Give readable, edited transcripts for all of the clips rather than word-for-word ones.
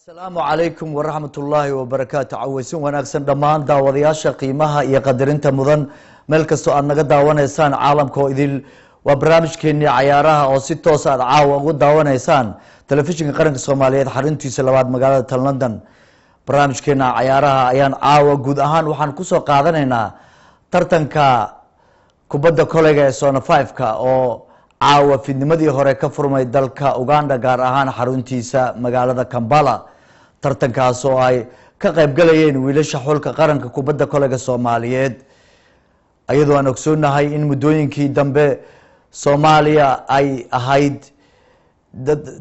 السلام عليكم ورحمة الله وبركاته عويسين وناكسن دمان داودياشا قيمها iyo qadarinta mudan meel kasto aad naga daawanaysaan caalamka oo idil waa barnaamijkeeni ciyaaraha oo si toos ah caawa ugu daawanaysaan telefishinka qaranka Soomaaliyeed xaruntiisa labaad magaalada London barnaamijkeena ciyaaraha ayaan caawa guud ahaan waxaan ku soo qaadanaynaa tartanka kubadda kolayga ee Zone 5ka oo caawa fidnimadii hore ka furmay dalka Uganda gaar ahaan xaruntiisa magaalada Kampala tartankaas oo ay ka qayb galayeen wiilasha xulka qaranka kubadda kolayga Soomaaliyeed ayadoo aan ogsoonahay in muddooyinkii dambe Soomaaliya ay ahayd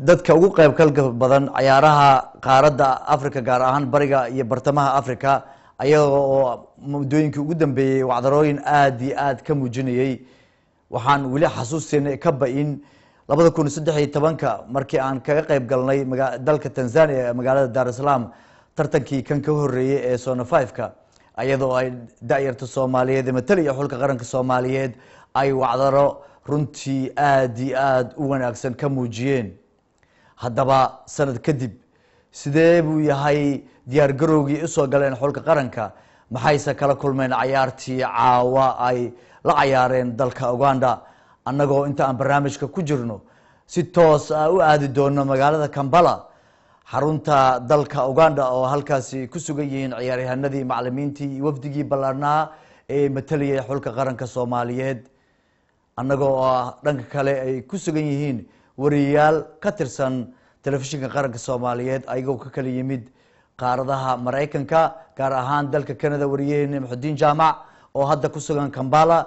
dadka ugu qayb galka badan ciyaaraha qaaradda Afrika gaar ahaan bariga iyo bartamaha Afrika ayagoo muddooyinkii ugu dambeeyay wacdarooyin aad iyo aad ka muujinayay waxaan wili xasuusteena ka baain 2013ka markii aan kaga qayb galnay dalka Tanzania magaalada Dar es Salaam tartankii kan ka horeeyay ee Zone 5ka ayadoo ay daayirta Soomaaliyeed mataliya xulka qaranka Soomaaliyeed ay wacdaro runtii aad iyo aad u wanaagsan ka muujiyeen haddaba sanad kadib sidee buu yahay diyaar garowgii u soo galeen xulka qaranka maxayse kala kulmeen ciyaartii caawa ay la ciyaareen dalka Uganda annagoo inta aan barnaamijka ku jirno si toos ah u aadi doono magaalada Kampala xarunta dalka Uganda oo halkaasi ku sugan yihiin ciyaaryahanadii macallimiintii wafdigii ballaarnaa ee mataliyay xulka qaranka Soomaaliyeed annagoo dhanka kale ay ku sugan yihiin wariyaal ka tirsan telefishinka qaranka Soomaaliyeed ayagoo ka kala yimid qaaradaha Mareykanka gaar ahaan dalka Canada wariyaheena Muxudiin Jaamac oo hadda ku sugan Kampala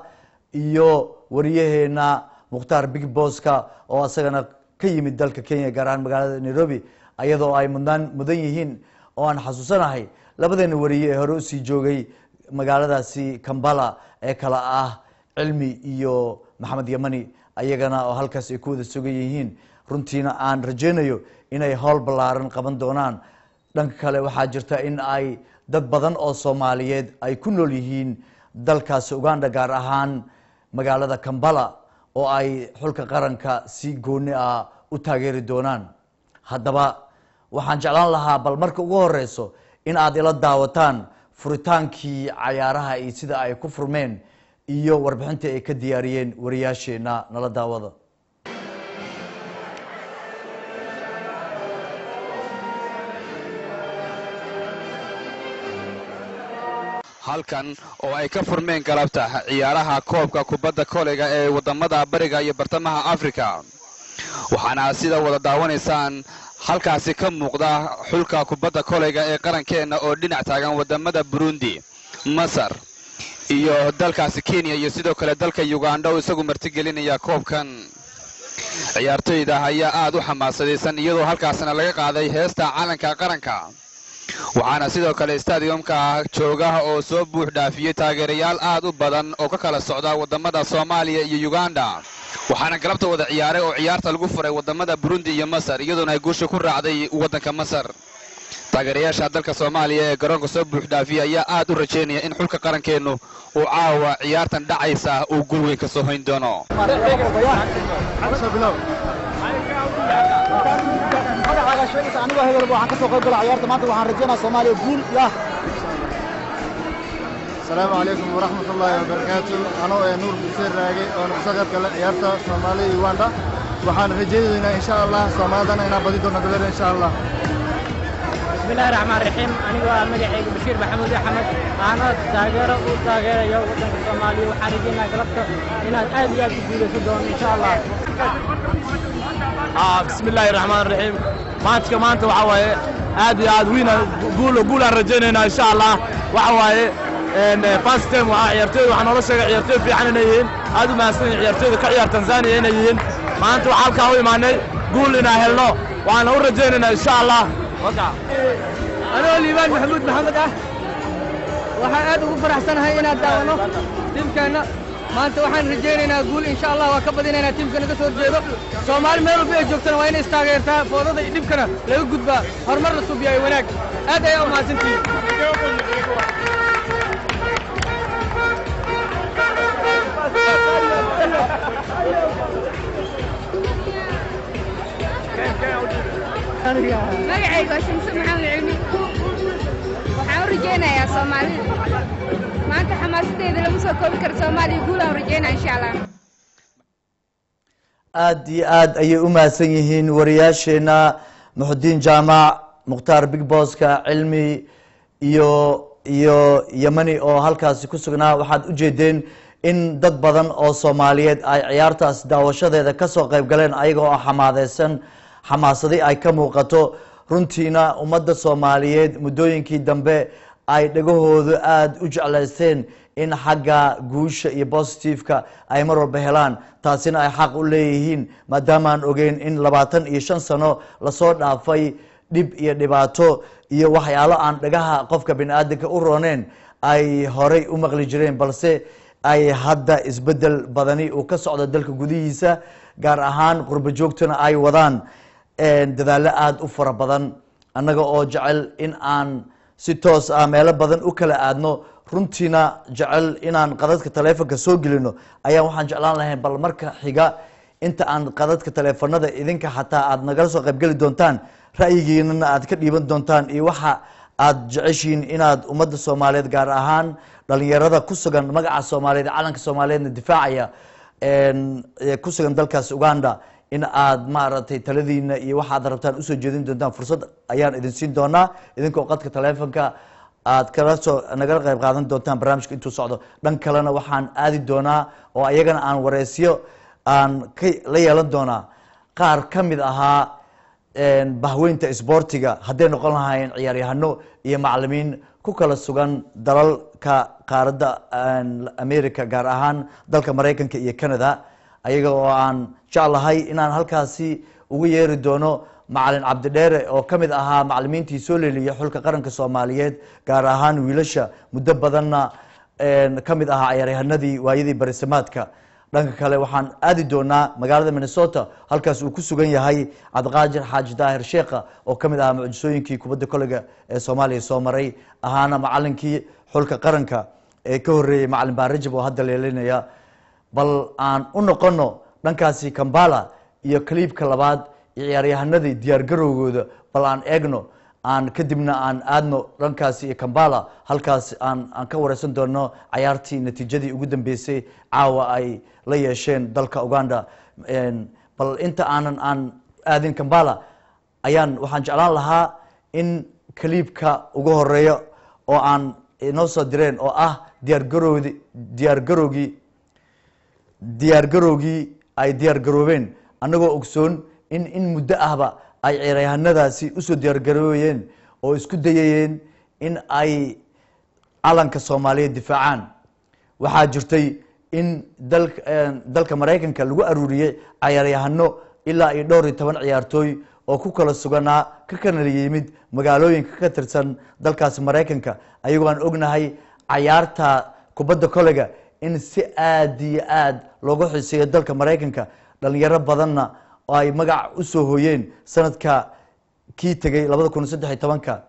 iyo wariyaheena Mukhtaar Big Bosska oo asagana ka yimid dalka Kenya gaar ahaan magaalada Nairobi ayadoo ay mudan yihiin oo aan xasuusanahay labadeena wariye ee hore u sii joogay magaaladaasi Kampala ee kala ah Cilmi iyo Maxamed Yamani ayagana oo halkaas ay ku wada sugan yihiin runtiina aan rajeynayo inay hawl ballaaran qaban doonaan dhanka kale waxaa jirta in ay dad badan oo Soomaaliyeed ay ku nool yihiin dalkaas Uganda gaar ahaan magaalada Kampala oo ay xulka qaranka si gooni ah u taageeri doonaan haddaba waxaan jeclaan lahaa bal marka ugu horeyso in aad ila daawataan furitaankii ciyaaraha iyo sida ay ku furmeen iyo warbixinta ay ka diyaariyeen wariyaasheena nala daawada halkan oo ay ka furmeen galabta ciyaaraha koobka kubadda kolayga ee wadamada bariga iyo bartamaha Afrika waxaana sida wada daawanaysaan halkaasi ka muuqda xulka kubadda kolayga ee qarankeena oo dhinac taagan wadamada Burundi, Masar iyo dalkaasi Kenya iyo sidoo kale dalka Uganda oo isagu martigelinaya koobkan ciyaartoyda ayaa aad u xamaasadaysan iyadoo halkaasna laga qaaday heesta calanka qaranka waxaana sidoo kale stadiumka jooga oo soo buux dhaafiyay taageerayaal aad u badan oo ka kala socda wadamada Soomaaliya iyo Uganda waxaana galabta wada ciyaaray oo ciyaarta lagu furay wadamada Burundi iyo Masar iyadoo ay guusha ku raacday wadanka Masar taageerayaasha dalka Soomaaliya ee garoonka soo buux dhaafiyay ayaa aad u rajeynaya in xulka qarankeenu uu caawa ciyaartan dhacaysa uu guul weyn ka soo hayn doono السلام عليكم ورحمة الله وبركاته أنا نور بسير راجي وأنا بسقط كلا عيارتا سومالي يواندا وحان رجينا إن شاء الله سومالنا إنا بديتنا قدر إن شاء الله بسم الله الرحمن الرحيم أنا مجحي بشير محمود أحمد أنا تاجر وتاجر يا وطن الصومالي وحارجينا قلبت إنا أهلي أكيد سودان إن شاء الله بسم الله الرحمن الرحيم ماتش كمان وحواي أد وين قول رجينا إن شاء الله وحواي إن فاست تيم وعيرتي وحنا ولا شيء عيرتي في عنيين هذا ما سنين عيرتي كعيار تنزانيا عنيين ما أنتوا حالك هوي معني قول لنا هلا وأنا ورجينا إن شاء الله وقع أنا ليبان محمود محمد waxaan ugu faraxsanahay inaad daawano teamkeena maanta waxaan rajeynaynaa guul insha Allah waa ka badinaynaa teamka naga soo jeedo Soomaali meel walba ay joogtana waa inay istaageertaa foodada iyo dhibkana laga gudbaa horumar la suubiyo wanaag aad ay u mahadsantihiin magacayga waa Shamsu Maxamed Cilmi waxaan u rajaynayaa Soomaaliya maanta xamaasadeeda lama soo koobi karo Soomaaliya guul aan rajaynaa insha Allah aad iyo aad ayay u mahadsan yihiin wariyaasheena Muxudiin Jaamac Mukhtaar Big Bosska Cilmi iyo Yamani oo halkaasi ku sugnaa waxaad u jeedeen in dad badan oo Soomaaliyeed ay ciyaartaas daawashadeeda ka soo qayb galeen ayaga oo xamaadeysan xamaasadii ay ka muuqato runtiina ummadda Soomaaliyeed muddooyinkii dambe ay dhagahoodu aad u jeclaysteen in xagga guusha iyo positive-ka ay mar walba helaan taasina ay xaq u leeyihiin maadaama aan ogeyn in 25 sano lasoo dhaafay dhib iyo dhibaato iyo waxyaalo aan dhagaha qofka bini'aadamka u rooneen ay horay u maqli jireen balse ay hadda isbedel badani uu ka socdo dalka gudihiisa gaar ahaan qurbo joogtuna ay wadaan dadaallo aad u fara badan annaga oo jecel in aan si toos ah meelo badan u kala aadno runtiina jecel inaan qadadka taleefanka soo gelino ayaa waxaan jeclaan lahayn bal marka xiga inta aan qadadka taleefanada idinka xataa aad nagala soo qayb geli doontaan ra'yigiinana aad ka dhiiban doontaan iyo waxa aad jeceshiin inaad ummadda Soomaaliyeed gaar ahaan dhalinyarada ku sugan magaca Soomaaliyeed calanka Soomaaliyeedna difaacaya ku sugan dalkaas Uganda in aad maaragtay taladiina iyo waxa aad rabtaan u soo jeedin doontaan fursad ayaan idin siin doonaa idinkoo qadka taleefanka aad nagala qayb qaadan doontaan barnaamijka intuu socdo dhan kalena waxaan aadi doonaa oo ayagana aan wareysyo aan la yeelan doonaa qaar ka mid ahaa bahweynta isboortiga hadday noqon lahaayeen ciyaaryahano iyo macallimiin ku kala sugan dalalka qaaradda America gaar ahaan dalka Mareykanka iyo Canada ayaga oo aan jeclahay inaan halkaasi ugu yeeri doono macallin Cabdi Dheere oo ka mid ahaa macallimiintii soo leeliyay xulka qaranka Soomaaliyeed gaar ahaan wiilasha muddo badanna ka mid ahaa ciyaaryahanadii waayadii barisamaadka dhanka kale waxaan aadi doonaa magaalada Minnesota halkaas uu ku sugan yahay Cabdiqaadir Xaaji Daahir Sheekha oo ka mid ahaa mucjisooyinkii kubadda kolayga ee Soomaaliya soo maray ahaana macallinkii xulka qaranka ee ka horeeyay macallin Baarajab oo hadda leelinaya bal aan u noqono dhankaasi Kampala iyo kliibka labaad ciyaaryahanadii diyaar garowgooda bal aan eegno aan kadibna aan aadno dhankaasi Kampala halkaas aan ka wareysan doono ciyaartii natiijadii ugu dambeysay caawa ay la yeesheen dalka Uganda bal inta aan aadin Kampala waxaan jeclaan lahaa in kliibka ugu horeeyo oo aan inoo soo direen oo ah diyaar garowgii ay diyaar garoobeen annagoo ogsoon in muddo ahba ay ciyaaryahanadaasi u soo diyaar garoobeen oo isku dayayeen in ay calanka Soomaaliyeed difaacaan waxaa jirtay in dalka Mareykanka lagu aruuriyay ciyaaryahano ilaa 12 ciyaartooy oo ku kala suganaa ka kana yimid magaalooyinka ka tirsan dalkaas Mareykanka ayagoo aan ognahay ciyaarta kubadda kolayga in si aad iyo aad loogu xiiseeyo dalka Mareykanka dhalinyaro badanna oo ay magac u soo hooyeen sanadka kii tagay 2013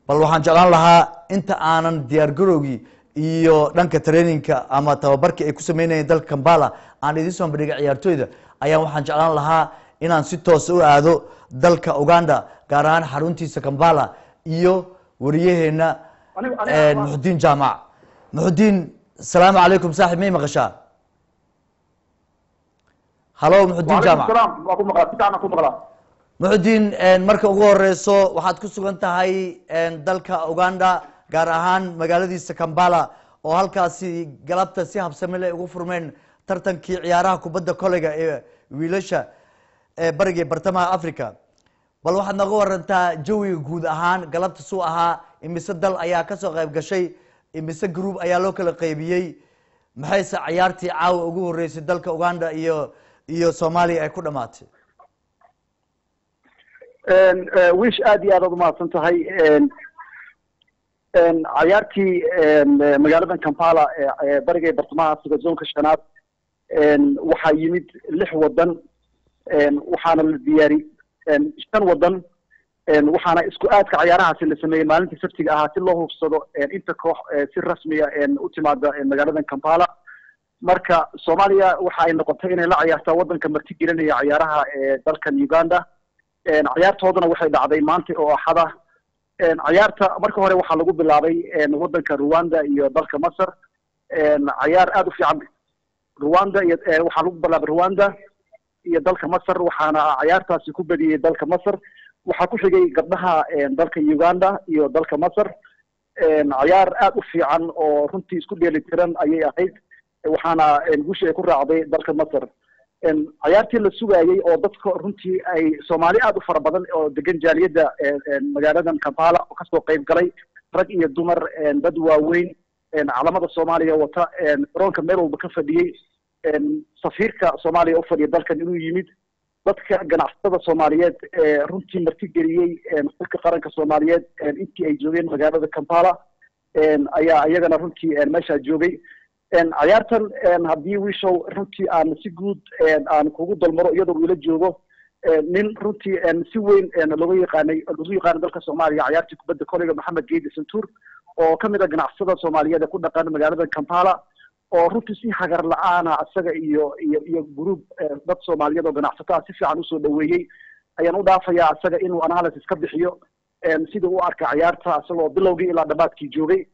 bal waxaan jeclaan lahaa inta aanan diyaar garowgii iyo dhanka traininka ama tababarkii ay ku sameynayeen dalka Kampala aan idin soo bandhigay ciyaartooyda ayaa waxaan jeclaan lahaa inaan si toos u aado dalka Uganda gaar ahaan xaruntiisa Kampala iyo wariyaheena Muxudiin Jaamac Muxudiin السلام عليكم صاحب مي مقشا هلو محدين جامع محدين marka ugu horeyso waxaad ku sugan tahay dalka Uganda gaar ahaan magaaladiisa Kampala oo halkaasi galabta si habsami leh ugu furmeen tartankii ciyaaraha kubadda kolayga ee wiilasha ee bariga bartamaha Afrika bal waxaad naga warantaa jawiga guud ahaan galabta soo ahaa imise dal ayaa ka soo qayb gashay imise group ayaa loo kala qaybiyay maxay ciyaartii caawa ugu horeysay dalka Uganda iyo Soomaaliya ay ku dhamaatay wish aad iyo aad u mahadsan tahay ciyaartii magaalada Kampala ee bariga bartamaha Afrika zoonka shanaad waxaa yimid 6 wadan waxaana la diyaariyay 5 wadan waxaana isku aadka ciyaarahaasi la sameeyay maalintii sabtiga ahaa si loo hubsado inta koox si rasmi ah u timaada magaalada Kampala marka Soomaaliya waxa ay noqotay inay la ciyaarto wadanka marti gelinaya ciyaaraha dalka Uganda ciyaartoodana waxay dhacday maanta oo axada ciyaarta marka hore waxaa lagu bilaabay waddanka Rwanda iyo dalka Masar ciyaar aad u fiican Rwanda iyo waxaa lagu bilaabay Rwanda iyo dalka Masar waxaana ciyaartaasi ku badiyay dalka Masar waxaa ku xigay gabdhaha dalka Uganda iyo dalka Masar ciyaar aad u fiican oo runtii isku dheelitiran ayay ahayd waxaana guusha ay ku raacday dalka Masar ciyaartii la sugayay oo dadka runtii ay Soomaali aad u fara badan oo degan jaaliyada magaaladan Kampala oo ka soo qayb galay rag iyo dumar dad waaweyn calamada Soomaaliya wata garoonka meel walba ka fadhiyay safiirka Soomaaliya u fadhiya dalkan inuu yimid dadka ganacsatada Soomaaliyeed runtii marti geliyay xilka qaranka Soomaaliyeed intii ay joogeen magaalada Kampala ayaa iyagana runtii meesha joogay ciyaartan haddii wiishow runtii aan si guud aan kugu dalmaro iyadoo ila joogo nin runtii si weyn lagu yaqaanay dalka Soomaaliya ciyaartii kubadda kolayga Maxamed Geedi Santuur oo ka mid ah ganacsada Soomaaliyeed ku dhaqan magaalada Kampala oo runtii si hagar la'aan ah asaga iyo group dad Soomaaliyeed oo ganacsatada si fiican u soo dhaweeyay ayaan u dhaafayaa asaga inuu analysis ka bixiyo sida uu arka ciyaarta asagoo bilowgii ilaa dhamaadkii joogay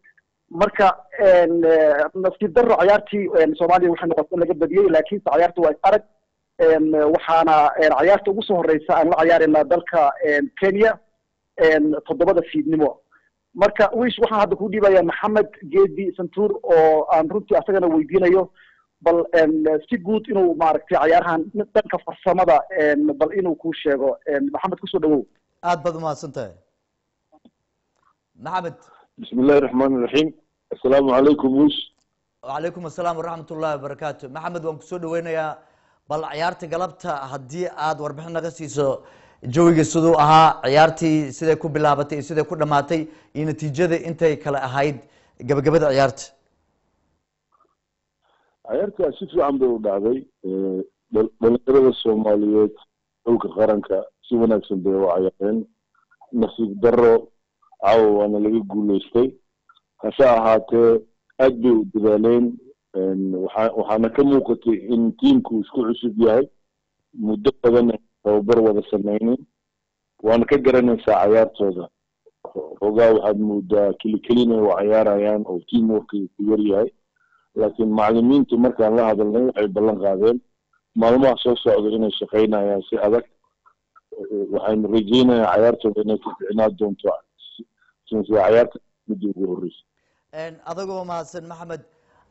marka nasiib darro ciyaartii Soomaaliya waxay noqotay laga badiyay laakiin ciyaartu waa arag waxaana ciyaarta ugu soo horeysa aan la ciyaarina dalka Kenya 7 fiidnimo marka wiish waxaan hadda ku dhiibaya Maxamed Geedi Santuur oo aan runtii asagana weydiinayo bal si guud inuu maaragtay ciyaarahan dhanka farsamada bal inuu ku sheego Maxamed ku soo dhawow aad baad u mahadsantahay Maxamed بسم الله الرحمن الرحيم السلام عليكم وش وعليكم السلام ورحمة الله وبركاته محمد وان كسو دوينيا بل عيارتي قلبتا هدي آد وربحنا نغسيسو جوية سدو اها عيارتي سيدي كو بلابتي سيدي كو دماتي نتيجة انتي كلا اهايد قبل عيارت عيارتي اسيسو عم دو دعوي بالقرد الصوماليات حلق قرنكا سيونا كسنديو عيارين نصيب درو caawa waana laga guulaystay hase ahaatee aad bay u dadaaleen waxaana ka muuqatay in tiimku isku cusub yahay muddo badan tababar wada samaynin waana ka garanaysaa cayaartooda xoogaa waxaad moodaa kelikelin ay u cayaarayaan oo team workiga ku yar yahay laakiin macallimiintu markaan la hadalnay waxay ballan qaadeen maalmaha soo socda inay shaqaynayaan si adag waxaynu rajaynayaa cayaartooda inay ka ficnaan doonto عيارت بدي أقول أدعو مع سن محمد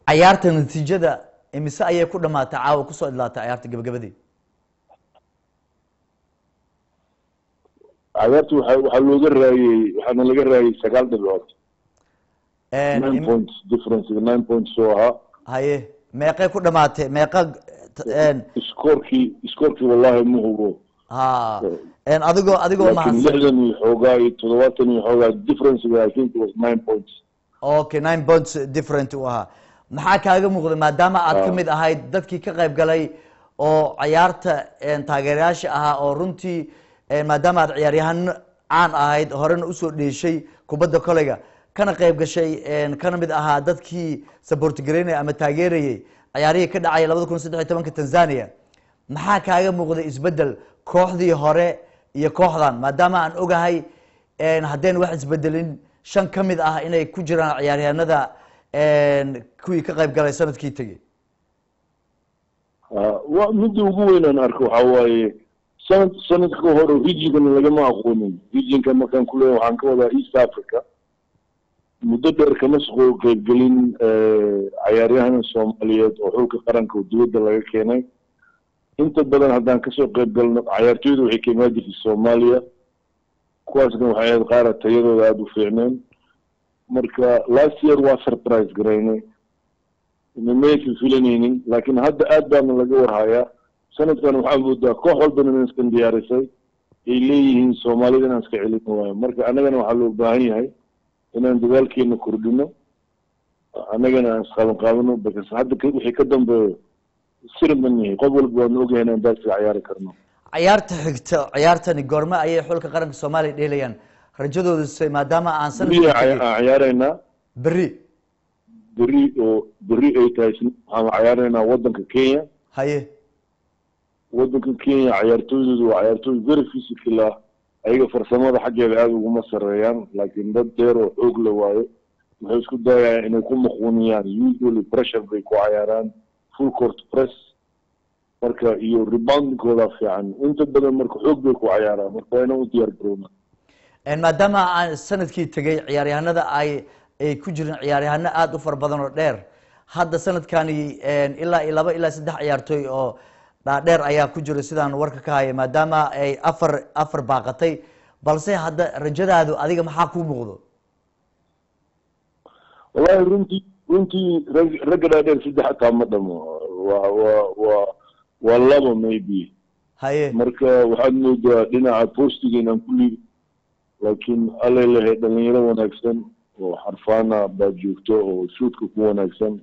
عيارت النتيجة إمسا أيه كل ما تعاو كسر لا عيارت قبل دي عيارت وحلو جرّي وحنا لجرّي سجال دلوقتي 9 points difference 9 points سوها هاي ما يقى كل ما ما يقى سكوركي والله مو هو أدعو مع لكن حوجاي تلواتني حوجاي difference I think it was 9 points. Okay 9 points different وها محاك هذا مغري ما دام أتكمل هاي دتك كقريب قالي أو عيارت تاجرياش أو رنتي ما دام عياريهن عن هاي هرن أسود لشيء كبده كلجا كان قريب شيء كان بده دتك سبورت جريني أما تاجري عياريه كده عيال لابد يكون صدق تمام كتنزانيا محاك هذا مغري إسبدل kooxdii hore iyo kooxdan maadaama aan ogahay haddeen wax isbedelin 5 ka mid ah inay ku jiraan ciyaaryahanada kuwii ka qayb galay sanadkii tagay waa mid ugu weyn aan arko waxa waaye sanadka hore regionkan lagama aqoonin regionkan markaan ku leeyahay waxaan ka wadaa East Africa muddo dheer kama soo qayb galin ciyaaryahan Soomaaliyeed oo xulka qaranka dibadda laga keenay inta badan haddaan kasoo qayb galno ciyaartooydu waxay ka yimaadeen Soomaaliya kuwaasna waxay ahayd qaar tayadooda aad u fiicneen marka last year waa surprise gareynay inaysan filanaynin laakiin hadda aad baan laga warhayaa sanadkan waxaa moodaa koox walba inay iskan diyaarisay ay leeyihiin Soomaalida inaan iska celin waayo marka anagana waxaa loo baahan yahay inaan dadaalkeena kordhino anagana aan isqaban qaadano because hadda wixii ka dambeeyo سيرمني قبل بنوجه هنا بس عيار كرنا عيارت حقت عيارتني قرمة أي حول كقرن الصومالي ديليان رجلوا السي ما دام عن سنة عيارنا بري أو بري أي تايسن هم عيارنا وضن كينيا هاي waddanka Kenya ciyaartooydoodu waa ciyaartooy very physical ah ayaga farsamada xaggeeda aad uguma sareeyaan laakiin dad dheer oo xoog la waayo waxay isku dayayaan inay ku muquuniyaan usually pressure bay ku ciyaaraan full court press marka iyo reboundkooda fiican inta badan marka xoog bay ku ciyaaraan marka waa inay u diyaar garoobaan maadaama aan sanadkii tegay ciyaaryahanada ay ku jireen ciyaaryahano aad u fara badan oo dheer hadda sanadkani ilaa 2 ilaa 3 ciyaartooy oo dheer ayaa ku jira sidaan warka ka haya maadaama ay afar baaqatay balse hadda rajadaadu adiga maxaa ku muuqdo wallahi runtii ragga dheer 3 xataa ma dhamo waa laba maybe haye marka waxaad moodaa dhinaca postiga inaan ku liibi laakiin alalehe dhalinyaro wanaagsan oo xarfaana baa joogto oo shoodka ku wanaagsan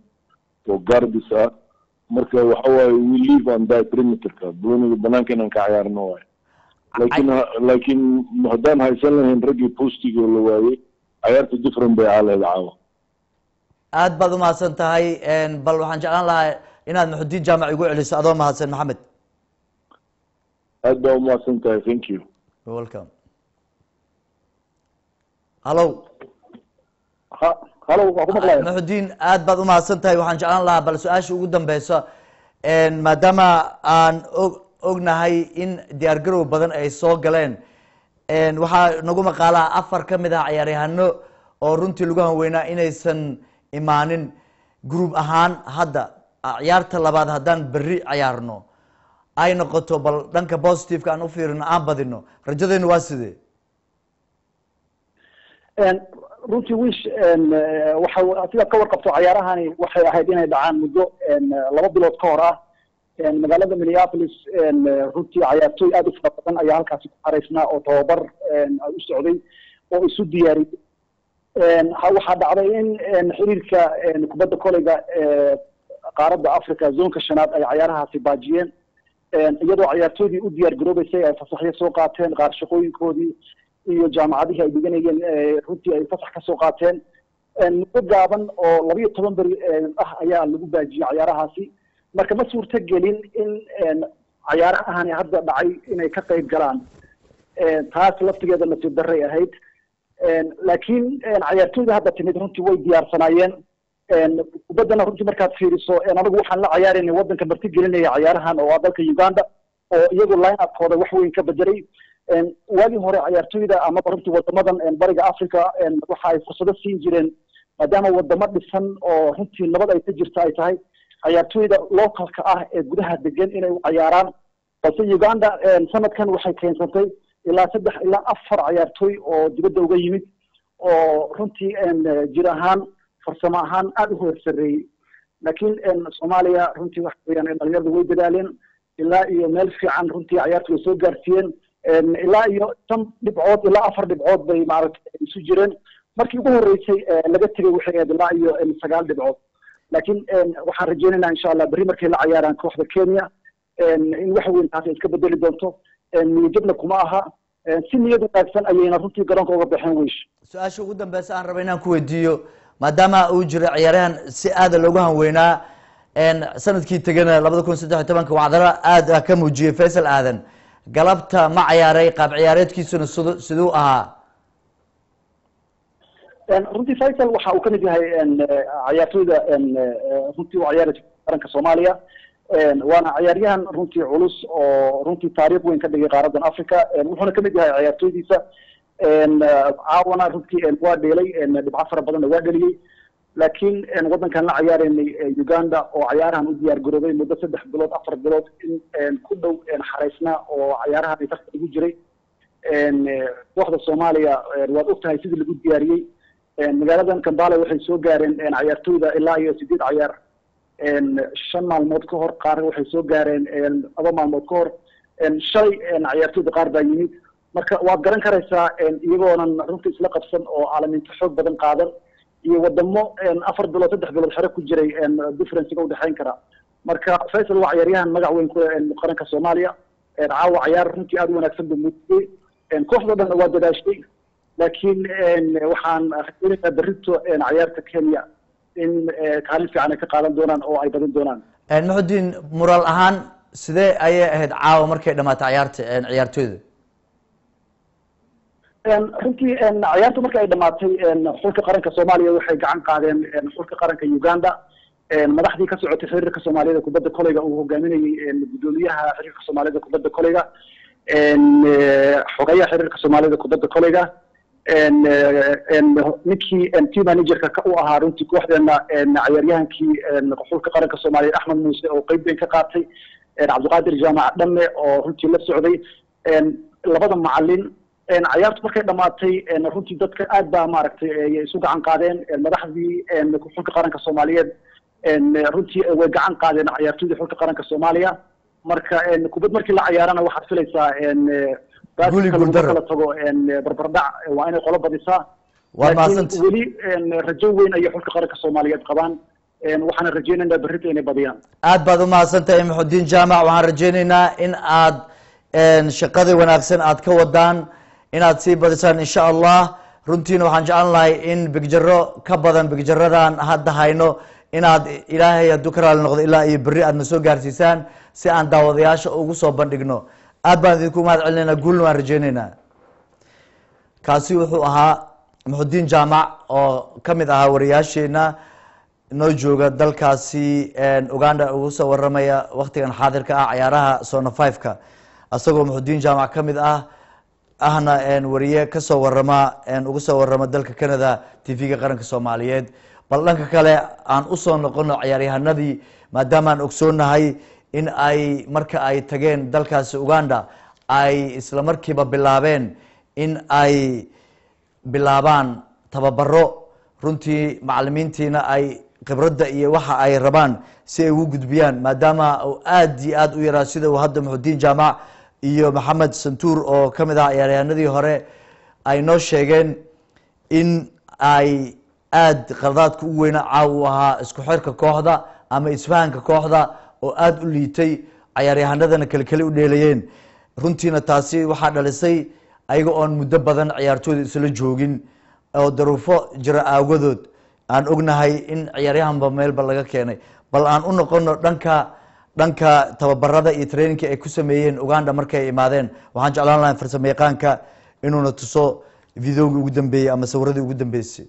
oo garbis ah marka waxa waaye we live on that perimeterka dooniga banaanka inaan ka ciyaarno waaye laakiin haddaan haysan lahayn raggii postiga la waayey ciyaarta different bay caaleed caawa aad baad umahadsan tahay bal waxaan jeclaan lahaa inaad Maxudiin Jaamac igu celiso adoo mahadsan Maxamed aad baa umahadsan tahay thank you welcome hello halo waa ku maqlayaa Maxudiin aad baad umahadsan tahay waxaan jeclaan lahaa bal su-aasha ugu dambeysa maadaama aan ognahay in diyaar garow badan ay soo galeen waxaa nagu maqaalaa 4 ka mid ah ciyaaryahano oo runtii lagu hanweynaa inaysan imaanin group ahaan hadda ciyaarta labaad haddaan berri ciyaarno ay noqoto bal dhanka positiveka aan u fiirino aan badino rajadeennu waa sidee runtii wish waxa sidaad ka warqabto ciyaarahani waxay ahayd inay dhacaan muddo 2 bilood ka hor ah magaalada Minneapolis runtii ciyaartooy aad u fara badan ayaa halkaasi ku xareysnaa oo tababar u socday oo isu diyaariyay waxaa dhacday in xiriirka kubadda koleyga qaaradda Afrika zoonka shanaad ay ciyaarahaasi baajiyeen iyadoo ciyaartooydii u diyaar garoobaysay ay fasaxyo soo qaateen qaar shaqooyinkoodii iyo jaamacadihii ay dhiganayeen runtii ay fasax ka soo qaateen muddo gaaban oo 12 beri ah ayaa lagu baajiyay ciyaarahaasi marka ma suurto gelin in ciyaarahani hadda dhacay inay ka qayb galaan taas laftigeeda nasiib darray ahayd laakiin ciyaartooyda hadda timid runtii way diyaarsanaayeen kubaddana runtii markaad fiiriso anagu waxaan la ciyaaraynay waddanka marti gelinaya ciyaarahan oo dalka Uganda oo iyagu line-up-kooda wax weyn ka bedelay waagii hore ciyaartooyda ama runtii wadamadan bariga Africa waxa ay fursado siin jireen maadaama wadamo dhisan oo runtii nabad ay ka jirto ay tahay ciyaartooyda localka ah ee gudaha degan inay u ciyaaraan balse Uganda sanadkan waxay keensatay ilaa 3 ilaa 4 ciyaartooy oo dibadda uga yimid oo runtii jir ahaan farsamo ahaan aad u horsareeyay laakiin Soomaaliya runtii wax weeyaan dhalinyaradu way dadaaleen ilaa iyo meel fiican runtii ciyaartooyda soo gaarsiiyeen ilaa iyo 5 dhibcood ilaa 4 dhibcood bay maaragtay isu jireen markii ugu horeysay laga tagay waxay ahayd ilaa iyo 9 dhibcood laakiin waxaan rajeynaynaa insha Allah bari markay la ciyaaraan kooxda Kenya in wax weyn taas iska bedeli doonto niyadna kuma aha si niyad wanaagsan ayayna runtii garoonka uga baxeen wiish su-aasha ugu dambeysa aan rabay inaan ku weydiiyo maadaama uu jiro ciyaaryahan si aad loogu hanweynaa sanadkii tagana 2013 wacdara aad ka muujiyay Faisal Aadan galabta ma ciyaaray qaab ciyaareedkiisuna siduu ahaa runtii Faisal waxa uu ka mid yahay ciyaartooyda runtii u ciyaaraya qaranka Soomaaliya waana ciyaaryahan runtii culus oo runtii taariikh weyn ka dhigay qaaradan Afrika wuxuuna ka mid yahay ciyaartooydiisa caawana runtii waa dheelay dhibco fara badan waa dhaliyay laakiin waddankan la ciyaaraynay Uganda oo ciyaarahan u diyaar garoobay muddo 3 bilood 4 bilood in ku dhow xareysnaa oo ciyaarahan ay tartan ugu jiray kooxda Soomaaliya waad ogtahay sidii lagu diyaariyay magaaladan Kampala waxay soo gaareen ciyaartooyda ilaa iyo 8 ciyaar 5 maalmood ka hor qaar waxay soo gaareen 2 maalmood ka hor shay ciyaartooyda qaar baa yimid marka waad garan karaysaa iyagoonan runtii isla qabsan oo caalamiinta xoog badan qaadan iyo wadamo 4 bilood 3 bilood xare ku jiray difference u dhaxayn kara marka Faisal waa ciyaaryahan magac weyn ku qaranka Soomaaliya caawa ciyaar runtii aad u wanaagsan buu muujiyay kooxda dhan waa dadaashay laakiin waxaan rajaynayaa berrito ciyaarta Kenya in kaalin fiican ay ka qaadan doonaan oo ay badin doonaan Maxudiin mural ahaan sidee ayay ahayd caawa markay dhamaatay ciyaartooyda runtii ciyaartu markii ay dhamaatay xulka qaranka Soomaaliya waxay gacan qaadeen xulka qaranka Uganda madaxdii ka socotay xiriirka Soomaalida kubadda kolayga uu hogaaminayay gudoomiyaha xiriirka Soomaalida kubadda kolayga xogayaha xiriirka Soomaalida kubadda kolayga ninkii team managerka ka u ahaa runtii kooxdeena ciyaaryahankii xulka qaranka Soomaaliya Axmed Muuse oo qayb weyn ka qaatay Cabdiqaadir Jaamac Dhamme oo runtii la socday labada macallin ciyaartu markay dhamaatay runtii dadka aad baa maaragtay isu gacan qaadeen madaxdii xulka qaranka Soomaaliyeed runtii way gacan qaadeen ciyaartoydii xulka qaranka Soomaaliya marka kubad markii la ciyaarana waxaad filaysaa kala tago barbardhac waa inay qolo badisaa weli rajo weyn ayay xulka qaranka Soomaaliyeed qabaan waxaan rajaynaynaa berrito inay badiyaan aad baad u mahadsantahay Muxudiin Jaamac waxaan rajaynaynaa in aad shaqada wanaagsan aad ka wadaan inaad sii badisaan insha Allah runtiina waxaan jecelnahay in bigjaro ka badan bigjaradan hadda hayno inaad ilaahay hadduu ka raali noqdo ilaa iyo berri aad na soo gaarsiisaan si aan daawadayaasha ugu soo bandhigno aad baan idinku mahad celinaynaa guulna waan rajaynaynaa kaasi wuxuu ahaa Muxudiin Jaamac oo ka mid ahaa wariyaasheena noo jooga dalkaasi Uganda ugu soo waramaya waqtigan xaadirka ah ciyaaraha Sona 5ka asagoo Muxudiin Jaamac ka mid ah ahna wariye ka soo warama ugu soo warama dalka Canada TV-ga qaranka Soomaaliyeed bal dhanka kale aan u soo noqono ciyaaryahanadii maadaama aan ogsoonahay in ay marka ay tageen dalkaasi Uganda ay isla markiiba bilaabeen in ay bilaabaan tababaro runtii macallimiintiina ay khibradda iyo waxa ay rabaan si ay ugu gudbiyaan maadaama uu aad iyo aad u yaraa sida uu hadda Muxudiin Jaamac iyo Maxamed Santuur oo ka mid ah ciyaaryahanadii hore ay noo sheegeen in ay aad qaladaadka u weyn caaw u ahaa isku xirka kooxda ama isfahanka kooxda oo aad u liitay ciyaaryahanadana kale u dheelayeen runtiina taasi waxaa dhalisay ayaga oon muddo badan ciyaartooyda isla joogin oo daruufo jira awgadood aan ognahay in ciyaaryahanba meelba laga keenay bal aan u noqono dhanka tababarada iyo traininka ay ku sameeyeen Uganda markay imaadeen waxaan jeclaan lahaa farsamayaqaanka inuuna tuso videoga ugu dambeeyay ama sawirada ugu dambeysay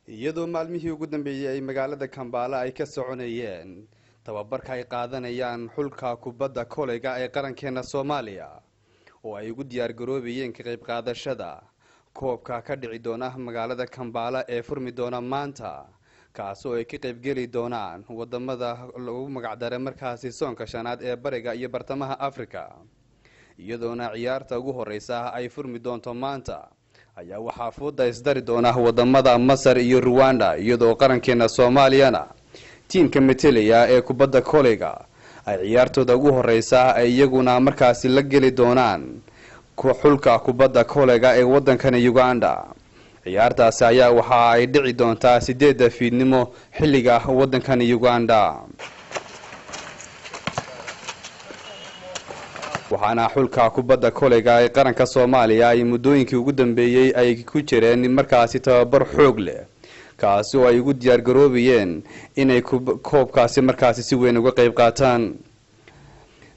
iyadoo maalmihii ugu dambeeyay ay magaalada Kampala ay ka soconayeen tababarka ay qaadanayaan xulka kubadda kolayga ee qarankeena Soomaaliya oo ay ugu diyaar garoobayeen ka qayb qaadashada koobka ka dhici doona magaalada Kampala ee furmi doona maanta kaas oo ay ka qayb geli doonaan wadamada lagu magac daray markaasi soonka shanaad ee bariga iyo bartamaha Afrika iyadoona ciyaarta ugu horeysa ay furmi doonto maanta ayaa waxaa fooda isdari doona wadamada Masar iyo Rwanda iyadoo qarankeena Soomaaliyana tiimka metelaya ee kubadda kolayga ay ciyaartooda ugu horeysa ay iyaguna markaasi la geli doonaan xulka kubadda kolayga ee wadankan Uganda ciyaartaasi ayaa waxa ay dhici doontaa 8 fiidnimo xilliga wadankan Uganda waxaana xulka kubadda kolayga ee qaranka Soomaaliya ay muddooyinkii ugu dambeeyay ay ku jireen markaasi tababar xoog leh kaasi oo ay ugu diyaar garoobayeen inay koobkaasi markaasi si weyn uga qayb qaataan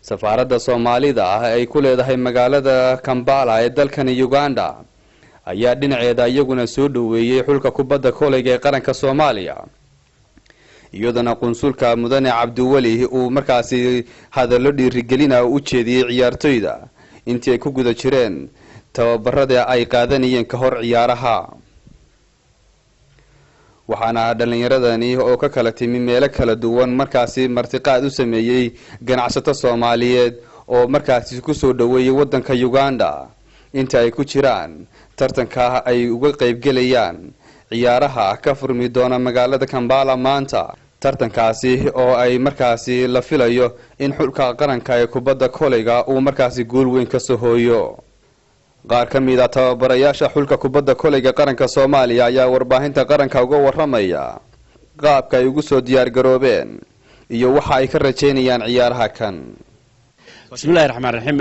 safaaradda Soomaalida ay ku leedahay magaalada Kampala ee dalkan Uganda ayaa dhinaceeda iyaguna soo dhaweeyay xulka kubadda kolayga ee qaranka Soomaaliya iyadana qunsulka mudane Cabdiwali uu markaasi hadallo dhiirigelina u jeediyay ciyaartooyda intii ay ku guda jireen tababarada ay qaadanayeen ka hor ciyaaraha waxaana dhalinyaradani oo ka kala timi meelo kala duwan markaasi martiqaad u sameeyay ganacsato Soomaaliyeed oo markaasi ku soo dhaweeyay wadanka Uganda inta ay ku jiraan tartanka ay uga qayb galayaan ciyaaraha ka furmi doona magaalada Kampala maanta tartankaasi oo ay markaasi la filayo in xulka qaranka ee kubadda kolayga uu markaasi guul weyn ka soo hooyo qaar ka mid ah tababarayaasha xulka kubadda kolayga qaranka Soomaaliya ayaa warbaahinta qaranka uga waramaya qaabka ay ugu soo diyaar garoobeen iyo waxa ay ka rajeynayaan ciyaaraha kan بسم الله الرحمن الرحيم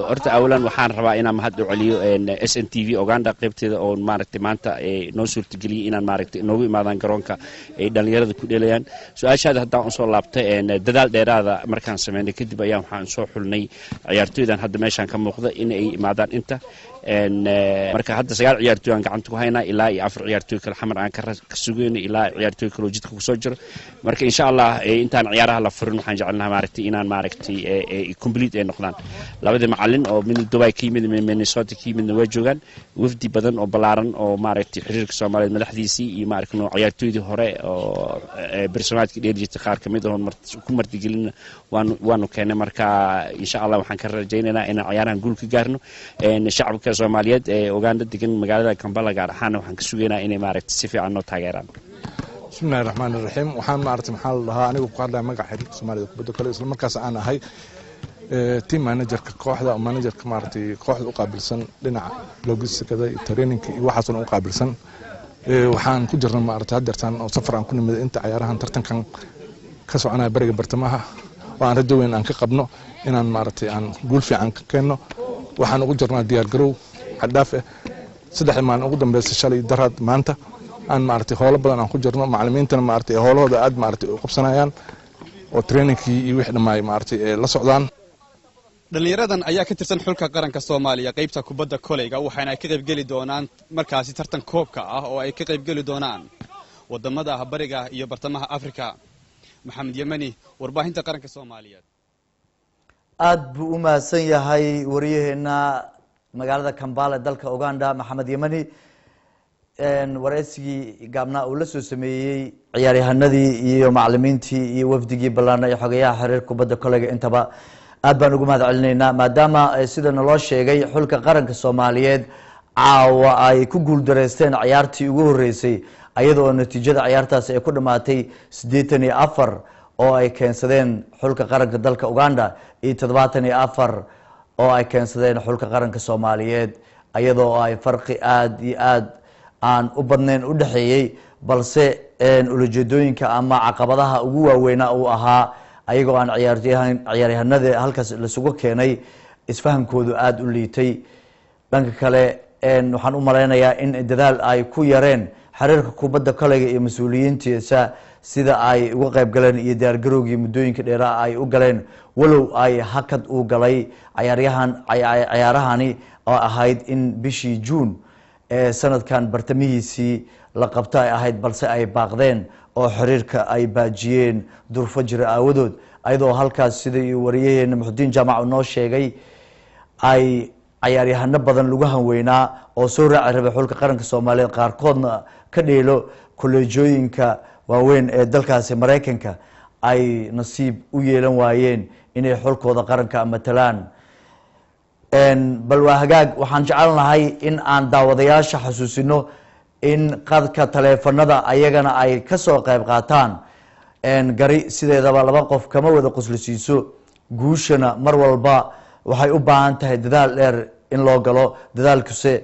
horta awlan waxaan rabaa inaan mahad u celiyo SNTV Uganda qaybteeda oo maaragtay maanta noo suurtageliyay inaan maaragtay noogu imaadaan garoonka ay dhalinyarada ku dheelayaan su'aashaada haddaan u soo laabtay dadaal dheeraada markaan sameynay kadib ayaan waxaan soo xulnay ciyaartooydan hadda meeshaan ka muuqda in ay imaadaan inta marka hadda 9 ciyaartooy aan gacanta ku haynaa ilaa 4 ciyaartooy kale xamar aan ka sugeynay ilaa ciyaartooy kale jidka ku soo jiro marka insha Allah intaan ciyaaraha la furin waxaan jecelnahay maaragtay inaan maaragtay complete ay noqdaan labada macallin oo min Dubai ka yimid Minnesota ka yimid way joogan wafdi badan oo balaaran oo maaragtay xiriirka Soomaaliyeed madaxdiisii iyo maaragtay ciyaartooydii hore oo barnaamijka dheerjita qaar kamid ah ku martigelin waanu keenay marka insha Allah waxaan ka rajaynaynaa in ciyaarahan guul ka gaarno shacabka Soomaaliyeed ee Uganda degan magaalada Kampala gaar ahaan waxaan ka sugeynaa inay maaragtay si fiican noo taageeraan bismillahir rahmaanir rahiim waxaan maaragtay maxaa la dhahaa anigu ku hadlaa magaca xiriirka Soomaaliyeed kubadda kale isla markaas aan ahay team managerka kooxda managerka maaragtay kooxda u qaabilsan dhinaca logistikada iyo traininka iyo waxaas oo u qaabilsan waxaan ku jirnaa maaragtay hadeertan oo safar aan ku nimid inta ciyaarahan tartankan ka soconaya bariga bartamaha oo aan rajo weyn aan ka qabno inaan maaragtay aan guul fiican ka keenno waxaan ugu jirnaa diyaar garow xadaaf ah 3 maalin ugu dambeysay shalay daraad maanta aan maaragtay howlo badan aan ku jirno macallimiintana maaragtay howlahooda aad maaragtay u qabsanayaan oo trainingkii iyo wixii dhamaay maaragtay la socdaan dhalinyaradan ayaa ka tirsan xulka qaranka Soomaaliya qaybta kubadda koleyga waxaana ay ka qayb gali doonaan markaasi tartan koobka ah oo ay ka qayb gali doonaan wadamada bariga iyo bartamaha Afrika Maxamed Yamani warbaahinta qaranka Soomaaliyeed aad buu u mahadsan yahay wariyaheena magaalada Kampala dalka Uganda Maxamed Yamani wareysigii gaabna uu la soo sameeyay ciyaaryahanadii iyo macallimiintii iyo wafdigii balaana ee xogayaha xiriirka kubadda koleyga intaba aad baan ugu mahad celinaynaa maadaama sida naloo sheegay xulka qaranka Soomaaliyeed caawa ay ku guul dareysteen ciyaartii ugu horeysay ayadoo natiijada ciyaartaasi ay ku dhamaatay 84 oo ay keensadeen xulka qaranka dalka Uganda iyo 74 oo ay keensadeen xulka qaranka Soomaaliyeed ayadoo ay farqi aad iyo aad aan u badnayn u dhaxeeyay balse ujeedooyinka ama caqabadaha ugu waaweyn uu ahaa ayagoo aan ciyaaryahanada halkaas la sugu keenay isfahamkoodu aad u liitay dhanka kale waxaan u maleynayaa in dadaal ay ku yareen xiriirka kubadda koleyga iyo mas'uuliyiintiisa sida ay uga qayb galeen iyo diyaar garowgii muddooyinka dheeraa ay u galeen walow ay hakad u galay ciyaarahani oo ahayd in bishii June sanadkan bartamihiisii la qabta ay ahayd balse ay baaqdeen oo xiriirka ay baajiyeen durfo jira aawadood ayadoo halkaas sidii wariyaheena Muxudiin Jaamac noo sheegay ay ciyaaryahano badan lagu hanweynaa oo soo raaci rabay xulka qaranka Soomaaliyeed qaarkoodna ka dheelo kolleejooyinka waaweyn ee dalkaasi Mareykanka ay nasiib u yeelan waayeen inay xulkooda qaranka matalaan bal waa hagaag waxaan jecelnahay in aan daawadayaasha xasuusino in qadka taleefanada ayagana ay ka soo qayb qaataan gari sideedaba laba qof kama wada qoslisiiso guushana mar walba waxay u baahan tahay dadaal dheer in loo galo dadaalkuse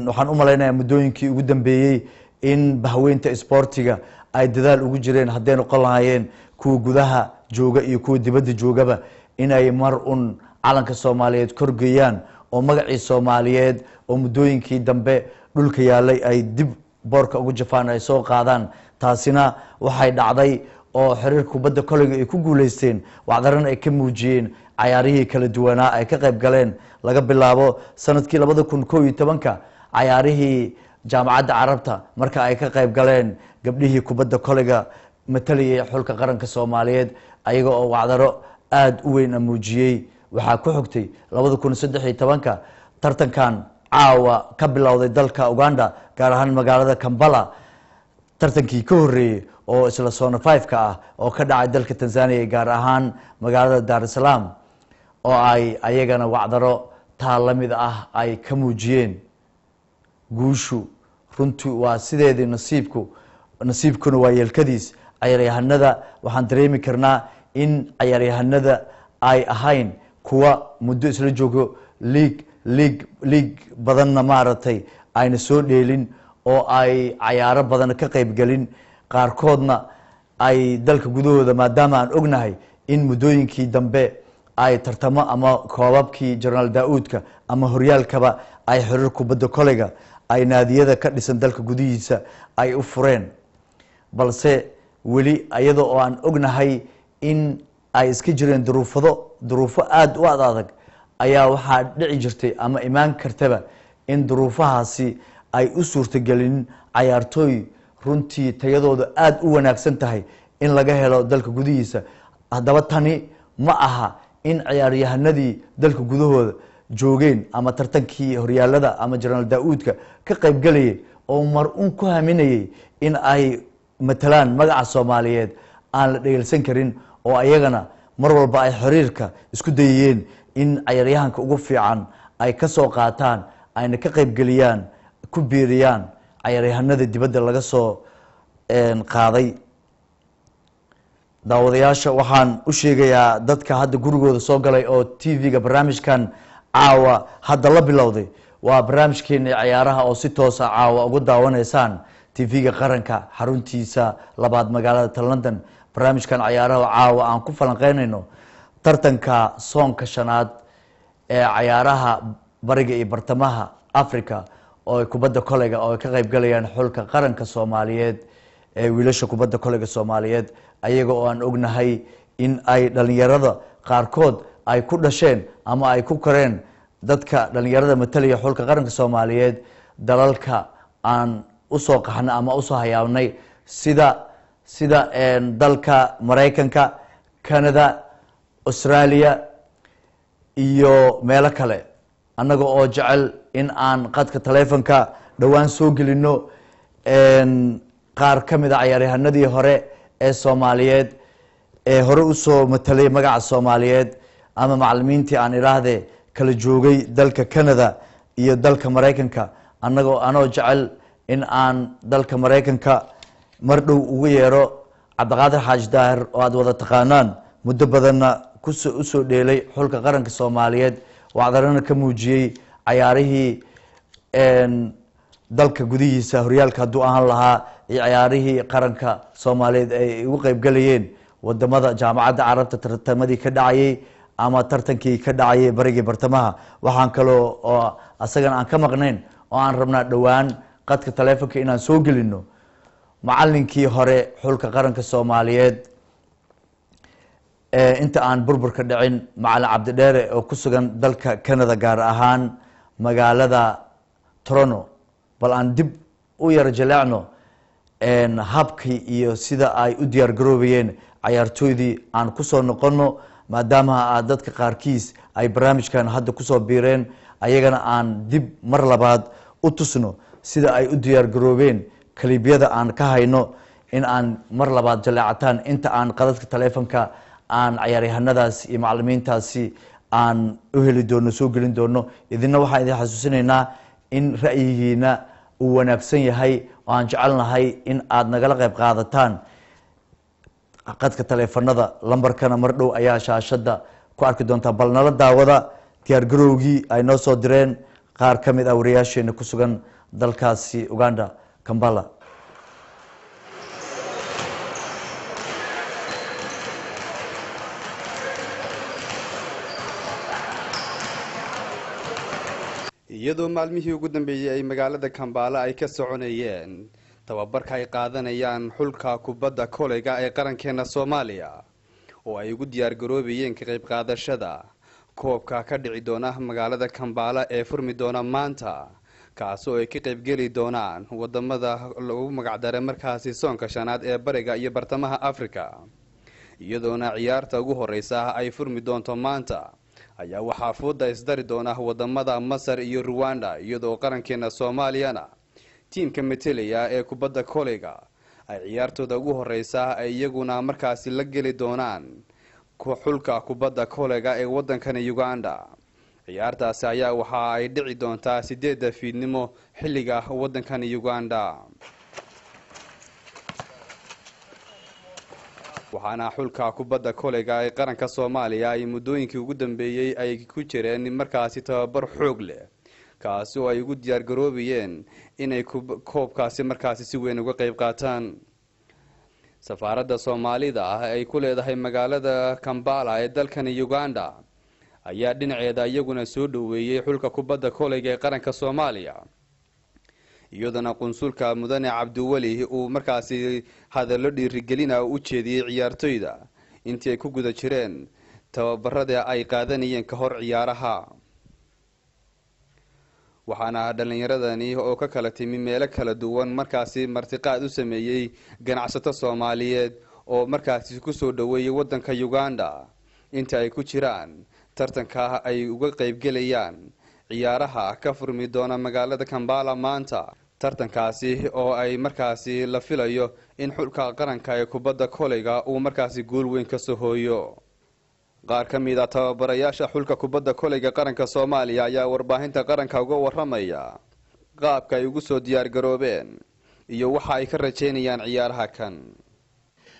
waxaan u maleynayaa muddooyinkii ugu dambeeyey in bahweynta sportiga ay dadaal ugu jireen hadday noqon lahaayeen kuwa gudaha jooga iyo kuwa dibadda joogaba inay mar un calanka Soomaaliyeed korgeeyaan oo magacii Soomaaliyeed oo muddooyinkii dambe dhulka yaalay ay dib boorka ugu jafaan ay soo qaadaan taasina waxay dhacday oo xiriirka kubadda koleyga ay ku guuleysteen wacdaran ay ka muujiyeen ciyaarihii kala duwanaa ay ka qayb galeen laga bilaabo sanadkii 2011 ciyaarihii jaamacadda Carabta marka ay ka qayb galeen gabdhihii kubadda koleyga mataliyay xulka qaranka Soomaaliyeed ayaga oo wacdaro aad u weyn muujiyay waxaa ku xigtay 2013 tartankan caawa ka bilowday dalka Uganda gaar ahaan magaalada Kampala tartankii ka horeeyay oo isla Zone 5 ka ah oo ka dhacay dalka Tanzania gaar ahaan magaalada Dar es Salaam oo ay ayagana wacdaro taalamid ah ay ka muujiyeen guushu runtii waa sideedii nasiibkuna waa yeelkadiis ciyaaryahanada waxaan dareemi karnaa in ciyaaryahanada ay ahayn kuwa muddo isla joogo league badanna maaragtay ayna soo dheelin oo ay ciyaaro badan ka qayb galin qaarkoodna ay dalka gudahooda maadaama aan ognahay in muddooyinkii dambe ay tartamo ama koobabkii jenaraal daa-uudka ama horyaalkaba ay xiriir kubadda koleyga ay naadiyada ka dhisan dalka gudihiisa ay u fureen balse weli iyada oo aan ognahay in ay iska jireen duruufo aada u adag ayaa waxaa dhici jirtay ama imaan kartaba in duruufahaasi ay u suurtagelin cayaartooy runtii tayadooda aada u wanaagsan tahay in laga helo dalka gudihiisa haddaba tani ma aha in ciyaaryahanadii dalka gudahooda joogeen ama tartankii horyaalada ama jenaraal daa-uudka ka qaybgalayay oo mar-uun ku haminayay in ay matalaan magaca soomaaliyeed aan la dhegeelsan karin oo ayagana mar walba ay xiriirka isku dayayeen in ciyaaryahanka ugu fiican ay ka soo qaataan ayna ka qaybgeliyaan ku biiriyaan ciyaaryahanada dibadda laga soo qaaday daawadayaasha waxaan u sheegayaa dadka hadda gurigooda soo galay oo tv-ga barnaamijkan caawa hadda la bilowday waa barnaamijkeeni ciyaaraha oo si toosa caawa ugu daawanaysaan tv-ga qaranka xaruntiisa labaad magaalada london barnaamijkan ciyaaraha caawa aan ku falanqeynayno tartanka soonka shanaad ee ciyaaraha bariga iyo bartamaha africa oo kubadda koleyga oo ay ka qaybgalayaan xulka qaranka soomaaliyeed ee wiilasha kubadda koleyga soomaaliyeed ayaga oo aan ognahay in ay dhalinyarada qaarkood ay ku dhasheen ama ay ku koreen dadka dhalinyarada matalaya xulka qaranka soomaaliyeed dalalka aan usoo qaxnay ama usoo hayaabnay sida dalka maraykanka canada australia iyo meelo kale annaga oo jecel in aan qadka taleefonka dhowaan soo gelino qaar ka mid a ciyaaryahanadii hore ee soomaaliyeed ee hore usoo matalay magaca soomaaliyeed ama macalimiintii aan idhaahdee kala joogay dalka canada iyo dalka maraykanka anoo jecel in aan dalka maraykanka mar dhow ugu yeero cabdiqaadir xaaji daahir oo aada wada taqaanaan muddo badanna usoo dheelay xulka qaranka soomaaliyeed wacdarana ka muujiyey cayaarihii dalka gudihiisa horyaalka hadduu ahaan lahaa iyo ciyaarihii qaranka soomaaliyeed ay ugu qeybgalayeen wadamada jaamacadda carabta tartamadii ka dhacayay ama tartankii ka dhacayay barigii bartamaha waxaan kaloo oo asagana aan ka maqnayn oo aan rabnaa dhowaan qadka taleefonka inaan soo gelino macalinkii hore xulka qaranka soomaaliyeed inta aan burburka dhicin macalin cabdidheere oo ku sugan dalka canada gaar ahaan magaalada toronto bal aan dib u yara jaleecno habkii iyo sida ay u diyaar garoobayeen cayaartooydii aan kusoo noqono maadaama dadka qaarkiis ay barnaamijkan hadda kusoo biireen ayagana aan dib mar labaad u tusno sida ay u diyaar garoobeen kaliibyada aan ka hayno in aan mar labaad jaleecataan inta aan qadadka taleefonka aan cayaaryahanadaas iyo macalimiintaasi aan u heli doono soo gelin doono idina waxaan idin xasuusinaynaa in ra'yigiina uu wanaagsan yahay oo aan jecelnahay in aada nagala qayb qaadataan qadka taleefanada lambarkana mar dhow ayaa shaashada ku arki doontaa bal nala daawada diyaargarowgii ay noo soo direen qaar ka mid ah wariyaasheena ku sugan dalkaasi uganda kambala iyadoo maalmihii ugu dambeeyey ay magaalada kambaala ay ka soconayeen tababarka ay qaadanayaan xulka kubadda koleyga ee qarankeena soomaaliya oo ay ugu diyaar garoobayeen ka qayb qaadashada koobka ka dhici doona magaalada kambaala ee furmi doona maanta kaasoo ay ka qaybgeli doonaan wadamada lagu magacdaray markaasi soonka shanaad ee bariga iyo bartamaha africa iyadoona ciyaarta ugu horeysa ay furmi doonto maanta ayaa waxaa fooda isdari doona wadamada masar iyo ruwanda iyadoo qarankeena soomaaliyana tiimka metelaya ee kubadda koleyga ay ciyaartooda ugu horeysa ay iyaguna markaasi la geli doonaan xulka kubadda koleyga ee wadankani uganda ciyaartaasi ayaa waxa ay dhici doontaa 8 fiidnimo xilliga wadankani uganda waxaana xulka kubadda koleyga ee qaranka soomaaliya ay muddooyinkii ugu dambeeyey ay ku jireen markaasi tababar xoog leh kaasi oo ay ugu diyaar garoobayeen inay koobkaasi markaasi si weyn uga qayb qaataan safaaradda soomaalida ah ay ku leedahay magaalada Kampala ee dalkani Uganda ayaa dhinaceeda iyaguna soo dhoweeyey xulka kubadda koleyga ee qaranka Soomaaliya iyadana qunsulka mudane Cabdiwali uu markaasi hadallo dhiirigelina u jeediyay ciyaartoyda intii ay ku guda jireen tababarada ay qaadanayeen ka hor ciyaaraha waxaana dhalinyaradani oo ka kala timi meelo kala duwan markaasi martiqaad u sameeyay ganacsato Soomaaliyeed oo markaasi ku soo dhaweeyay wadanka Uganda inta ay ku jiraan tartanka ay uga qayb galayaan ciyaaraha ka furmi doona magaalada Kampala maanta tartankaasi oo ay markaasi la filayo in xulka qaranka ee kubadda koleyga uu markaasi guul weyn ka soo hooyo qaar ka mid ah tababarayaasha xulka kubadda koleyga qaranka Soomaaliya ayaa warbaahinta qaranka uga waramaya qaabka ay ugu soo diyaar garoobeen iyo waxa ay ka rajeynayaan ciyaaraha kan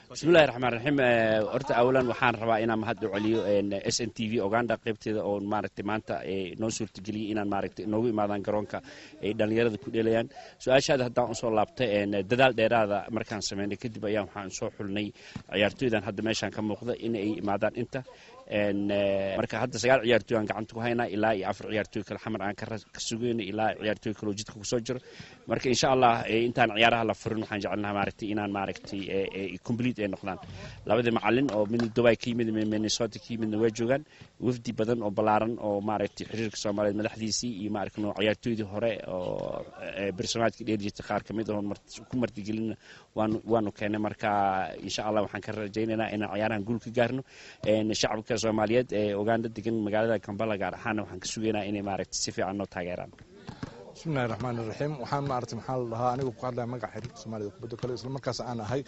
بسم الله الرحمن الرحيم horta awlan waxaan rabaa inaan mahad u celiyo SNTV Uganda qaybteeda oo maaragtay maanta noo suurtageliyay inaan maaragtay noogu imaadaan garoonka ay dhalinyarada ku dheelayaan su'aashaada haddaan soo laabtay dadaal dheeraada markaan sameynay kadib ayaan waxaan soo xulnay ciyaartoydan hadda meeshan ka muuqda in ay imaadaan inta marka hadda 9 ciyaartoy aan gacanta ku haynaa ilaa 4 ciyaartoy kale xamar aan ka sugayno ilaa ciyaartoy kale jidka ku soo jiro marka insha Allah intaan ciyaaraha la furin waxaan jecelnahay maaragtay inaan maaragtay complete ay noqdaan labada macallin oo min Dubai ka yimid Minnesota ka yimid way joogaan wafdi badan oo balaaran oo maaragtay xiriirka Soomaaliyeed madaxdiisii iyo maaragtay ciyaartoydii hore oo barnaamijka dheerjita qaar kamid ah ku martigelin waanu keenay marka insha Allah waxaan ka rajaynaynaa in ciyaarahan guul ka gaarno shacabka Soomaaliyeed ee Uganda degan magaalada Kampala gaar ahaan waxaan ka sugaynaa inay maaragtay si fiican noo taageeraan بسم الله الرحمن الرحيم waxaan maartay maxaa la dhahaa anigu ku hadlay magaca xiriirka Soomaaliyeed kubadda kale isla markaas aan ahay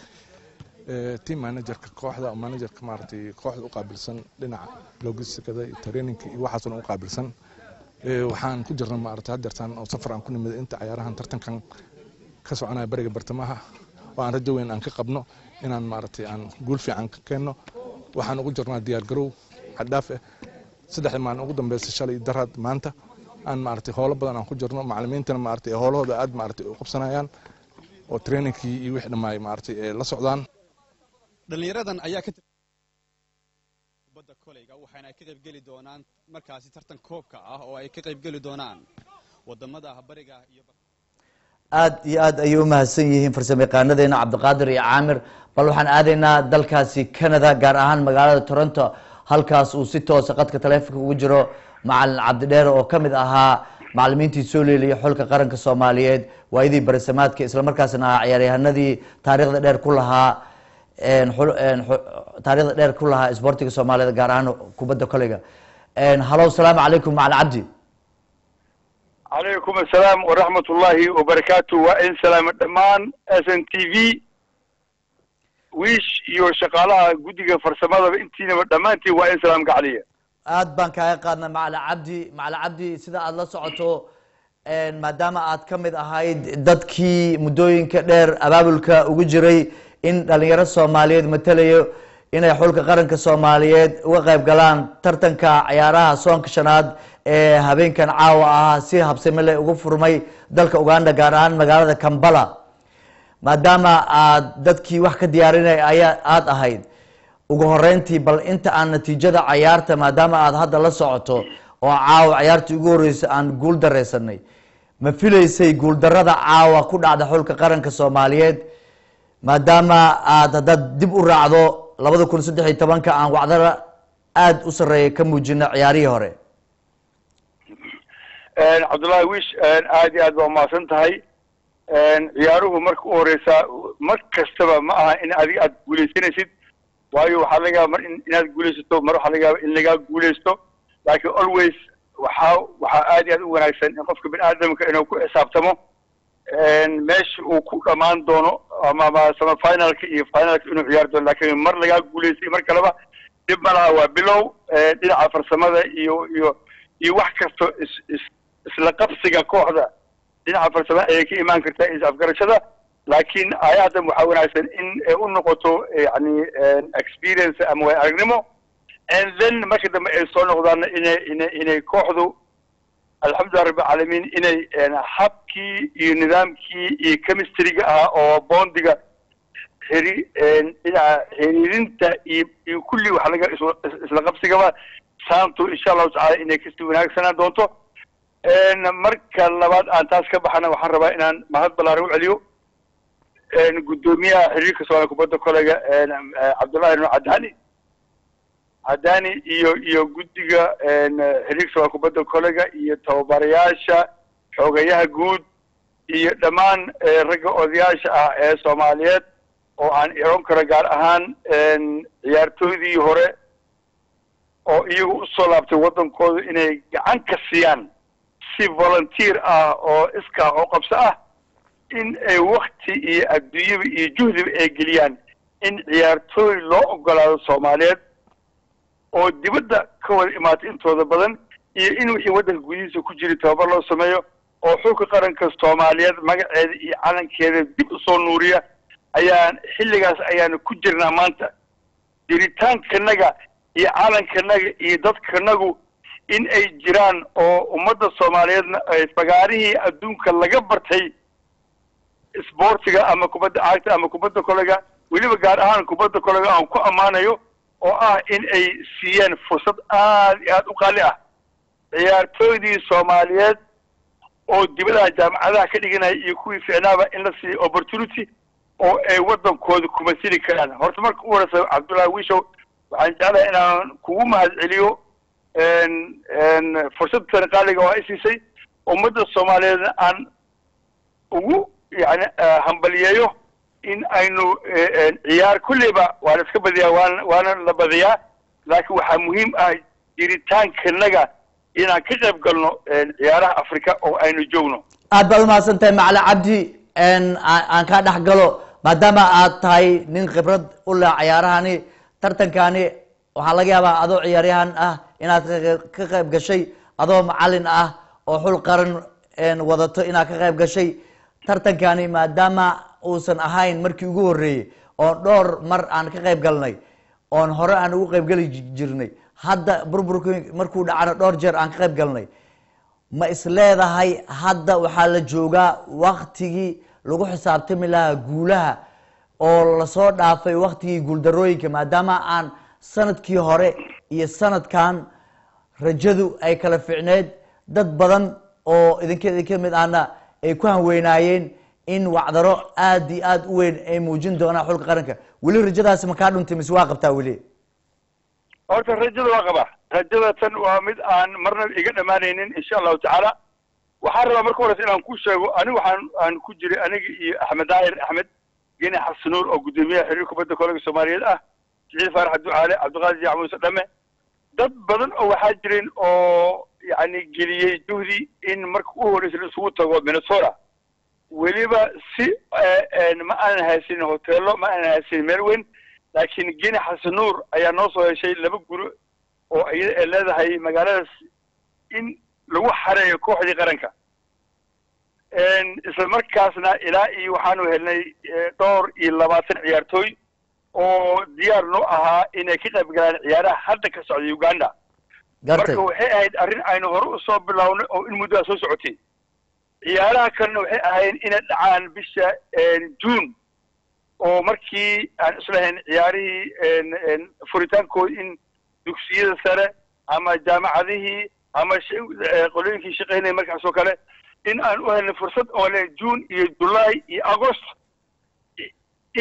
team managerka kooxda managerka maartay kooxda u qaabilsan dhinaca logistikada iyo traininka iyo waxaas oo u qaabilsan waxaan ku jirnaa maartay hadeertan oo safar aan ku nimid inta ciyaarahan tartankan ka soconaya bariga bartamaha oo aan rajo weyn aan ka qabno inaan maartay aan guul fiican ka keenno waxaan ugu jirnaa diyaar garow xadaaf ah 3 maalin ugu dambeysay shalay darad maanta aan maartay howlo badan aan ku jirno macallimiintana maartay howlahooda aad maartay u qabsanayaan oo trainingkii iyo wixii dhammaay maartay la socdaan dhalinyaradan ayaa ka kubadda koleyga waxaana ay ka qayb gali doonaan markaasi tartan koobka ah oo ay ka qayb gali doonaan wadamada bariga iyo aad iyo aad ayay u mahadsan yihiin farsamayaqaanadeena Cabdiqaadir iyo Caamir bal waxaan aadaynaa dalkaasi Canada gaar ahaan magaalada Toronto halkaas uu si toos ah qadka taleefanka ugu jiro macallin Cabdidheer oo kamid ahaa macallimiintii soo leeliyay xulka qaranka Soomaaliyeed waayidii barsamaadka isla markaasna ciyaaryahanadii taariikhda dheer ku lahaa taariikhda dheer ku lahaa isboortiga Soomaaliyeed gaar ahaan kubadda koleyga halo salaamu calaykum macallin Cabdi عليكم السلام ورحمة الله وبركاته وإن سلام الدمان SNTV ويش يو شغالها قدقة فرسمادة بإنتينا الدمانتي وإن سلام قعلية aad baan kaaga qaadnay macallin Cabdi sida aad la socoto maadaama aad ka mid ahayd dadkii muddooyinka dheer abaabulka ugu jiray in dhalinyaro Soomaaliyeed matalayo inay xulka qaranka Soomaaliyeed uga qayb galaan tartanka ciyaaraha soonka shanaad ee habeenkan caawa ah si habsami leh ugu furmay dalka Uganda gaar ahaan magaalada Kampala maadaama aad dadkii wax ka diyaarinay aad ahayd ugu horeyntii bal inta aan natiijada ciyaarta maadaama aad hadda la socoto oo caawa ciyaartii ugu horeysay aan guul dareysanay ma filaysay guul darada caawa ku dhacda xulka qaranka Soomaaliyeed maadaama aad hadda dib u raacdo 2013 aan wacdara aad u sareeyay ka muujina ciyaarihii hore عبد الله ويش عادي عاد ما سنتهي عياروه مرك أوريسا مرك كستبا معها إن أدي أد جوليسينسيد وايو حلقة مر إن أد جوليستو مر حلقة إن لقى جوليستو لكن always وحا عادي عاد ونايسن نقفك بين آدم كأنه كو إصابتمو مش وكل مان دونو أما سما فاينل كي فاينل إنه عيار دون لكن مر لقى جوليسي مر كلامه دبنا وبلو دين عفر سماذا يو wax kasto isla qabsiga kooxda dhinaca farsamo ay ka iman kartaa is afgarashada laakiin ayaadan waxa wanaagsan in ay u noqoto yani experience ama way aragnimo and then marka dambe ay soo noqdaan inay kooxdu alxamdulillahi rabbil caalamiin inay habkii iyo nidaamkii iyo chemistry-ga ah oo bondiga xiriirinta iyo kulli wax laga isla qabsigaba saantu insha allahu tacaala inay kasii wanaagsanaan doonto marka labaad aan taas ka baxana waxaan rabaa inaan mahad ballaaran u celiyo guddoomiyaha xiriirka Soomaaliya kubadda kolayga Cabdullaahi Nuur Cadaani iyo guddiga xiriirka Soomaaliya kubadda kolayga iyo tababarayaasha xogayaha guud iyo dhammaan ragga odayaasha ah ee Soomaaliyeed oo aan iron karo gaar ahaan ciyaartoydii hore oo iyagu u soo laabtay waddankooda inay gacan ka siiyaan si volunteer ah oo iskaa oo qabso ah in ay wakti iyo adduunyaba iyo juhdiba ay geliyaan in ciyaartooy loo ogolaado Soomaaliyeed oo dibadda ka wada imaatay intooda badan iyo in wixii waddanka gudihiisa ku jiray tababar loo sameeyo oo xulka qaranka Soomaaliyeed magaceeda iyo calankeeda dib u soo nuuriya ayaan xilligaas ayaan ku jirnaa maanta jiritaankanaga iyo calankanaga iyo dadkanagu in ay jiraan oo ummadda Soomaaliyeedna ay fagaarihii adduunka laga bartay isboortiga ama kubadda cagta ama kubadda kolayga weliba gaar ahaan kubadda kolayga aan ku ammaanayo oo ah in ay siiyeen fursad aad iyo aad u qaali ah ciyaartooydii Soomaaliyeed oo dibadaha jaamacadaha ka dhiganaya iyo kuwii ficnaaba in la siiyo opportunity oo ay waddankooda kuma sili karaan horta marka u horeysa Cabdullaahi Wiishow waxaan jeclahay inaan kugu mahadceliyo fursaddan qaaliga oo ay siisay ummadda Soomaaliyeedna aan ugu yani hambaliyeeyo in aynu ciyaar kulleyba waa la iska badiyaa waana la badiyaa laakiin waxaa muhiim ah jiritaankanaga inaan ka qayb galno ciyaaraha Afrika oo aynu joogno aad baad umahadsan tahay Macali Cabdi aan ka dhex galo maadaama aad tahay nin khibrad u leh ciyaarahani tartankani waxaa laga yaabaa adoo ciyaaryahan ah inaad ka qayb gashay adoo macalin ah oo xul qaran wadato inaad ka qayb gashay tartankani maadaama uusan ahayn markii ugu horeeyay oo dhowr mar aan ka qayb galnay oon hore aan ugu qayb gali jirnay hadda burburkii markuu dhacana dhowr jeer aan ka qayb galnay ma isleedahay hadda waxaa la joogaa waktigii lagu xisaabtami lahaa guulaha oo lasoo dhaafay waktigii guuldarooyinka maadaama aan sanadkii hore iyo sanadkan rajadu ay kala ficneed dad badan oo idinka mid ahna ay ku hanweynaayeen in wacdaro aad iyo aad u weyn ay muujin doonaan xulka qaranka weli rajadaasi ma kaa dhuntay mise waa qabtaa weli horta rajada waa qabaa rajada tan waa mid aan marna iga dhammaanaynin insha allahu tacaala waxaan rabaa marka horeysa inaan ku sheego anigu aan ku jiray aniga iyo Axmed Daahir Axmed Gene Xasnuur oo guddoomiyaha xiriirka kubadda kolayga Soomaaliyeed ah Siciid Faarax Ducaale Cabdiqaadir Jacmuuse Dhame dad badan oo waxaa jireen oo yani geliyey juhdi in marka u horeysa la isugu tago Minnesota weliba si ma aanan haysanin hoteelo ma aanan haysanin meel weyn laakiin Gene Xasnuur ayaa noo soo heshay 2 guri oo iyada ay leedahay magaaladaas in lagu xareeyo kooxdii qaranka isla markaasna ilaa iyo waxaanu helnay dhowr iyo 20 ciyaartooy oo diyaar noo ahaa inay ka qayb galaan ciyaaraha hadda ka socda Uganda marka waxay ahayd arrin aynu hore u soo bilownay oo in muddo soo socotay ciyaaraha kalena waxay ahayd inay dhacaan bisha June oo markii aan islahayn ciyaarihii furitaankooda in dugsiyada sare ama jaamacadihii ama qolooyinkii shaqeynaya markaas oo kale in aan u helnay fursad oo leh June iyo July iyo August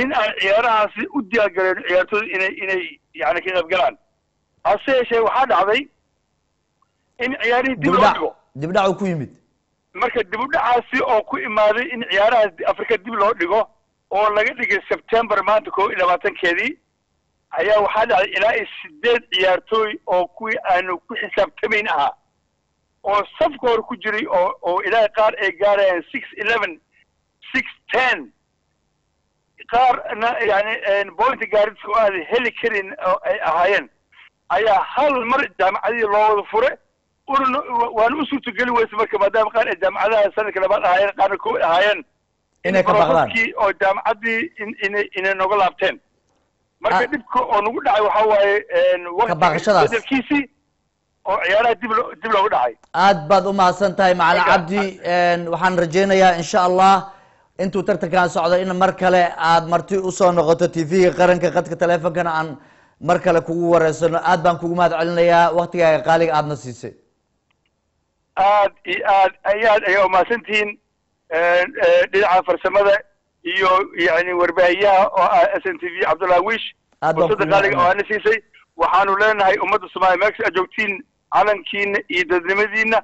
in aan ciyaarahaasi u diyaargareyno ciyaartooyda inay yani ka qayb galaan hase yeeshee waxaa dhacday in ciyaarihii dib loo dhigo dibdhac uu ku yimid marka dib u dhacaasi oo ku imaaday in ciyaarahaas Afrika dib loo dhigo oo laga dhigay September maanta 22keedii ayaa waxaa dhacday ilaa 8 ciyaartooy oo kuwii aanu ku xisaabtamayn ahaa oo safka hore ku jiray oo ilaa qaar ay gaarayaan 6-11 6-10 qaarna yani point gaaridka oo aad heli karin oo ay ahaayeen ayaa hal mar jaamacadii loo wada fure waana u suurtogeli weysa marka maadaama qaar ay jaamacadaha sanadka labaad ahaayeen qaarna koo ahaayeen inay ka baqdaan oo jaamacaddii inay noga laabteen marka dhibka oo nagu dhacay waxaa waaye waqtigiisii oo ciyaaraha dib loogu dhacay aad baad u mahadsan tahay Macalin Cabdi waxaan rajeynayaa insha Allah intuu tartankan socdo in mar kale aad marti u soo noqoto TV qaranka qadka teleefankana aan mar kale kugu wareysano aad baan kugu mahad celinayaa waktigaaga qaaliga aadna siisay aad iyo aad ayaa umahadsantihiin dhinaca farsamada iyo yani warbaahiyaha oo ah SNTV Cabdullahi Wish fursada qaaliga oo aana siisay waxaanu leenahay ummadda Soomaaliya meesha aad joogtiin calankiina iyo dadnimadiina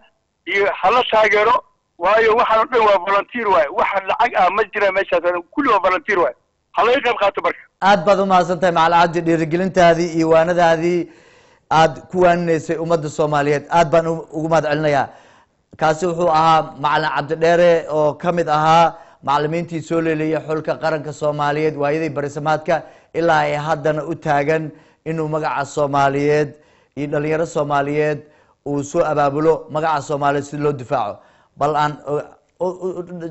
iyo hala taageero waayo waxaan dhan waa volunteer waay waxa lacag ah ma jira meeshaas kulli waa volunteer waay hala qayb qaato marka aad baad umahadsantahay macalin cabdi dhiirigelintaadii iyo waanadaadii aad ku waaninaysay ummadda Soomaaliyeed aad baan ugu mahad celinayaa kaasi wuxuu ahaa macalin cabdi dheere oo kamid ahaa macallimiintii soo leeliyay xulka qaranka Soomaaliyeed waayadii barisamaadka ilaa ay haddana u taagan inuu magaca Soomaaliyeed iyo dhalinyaro Soomaaliyeed uu soo abaabulo magaca Soomaaliyeed si loo difaaco bal aan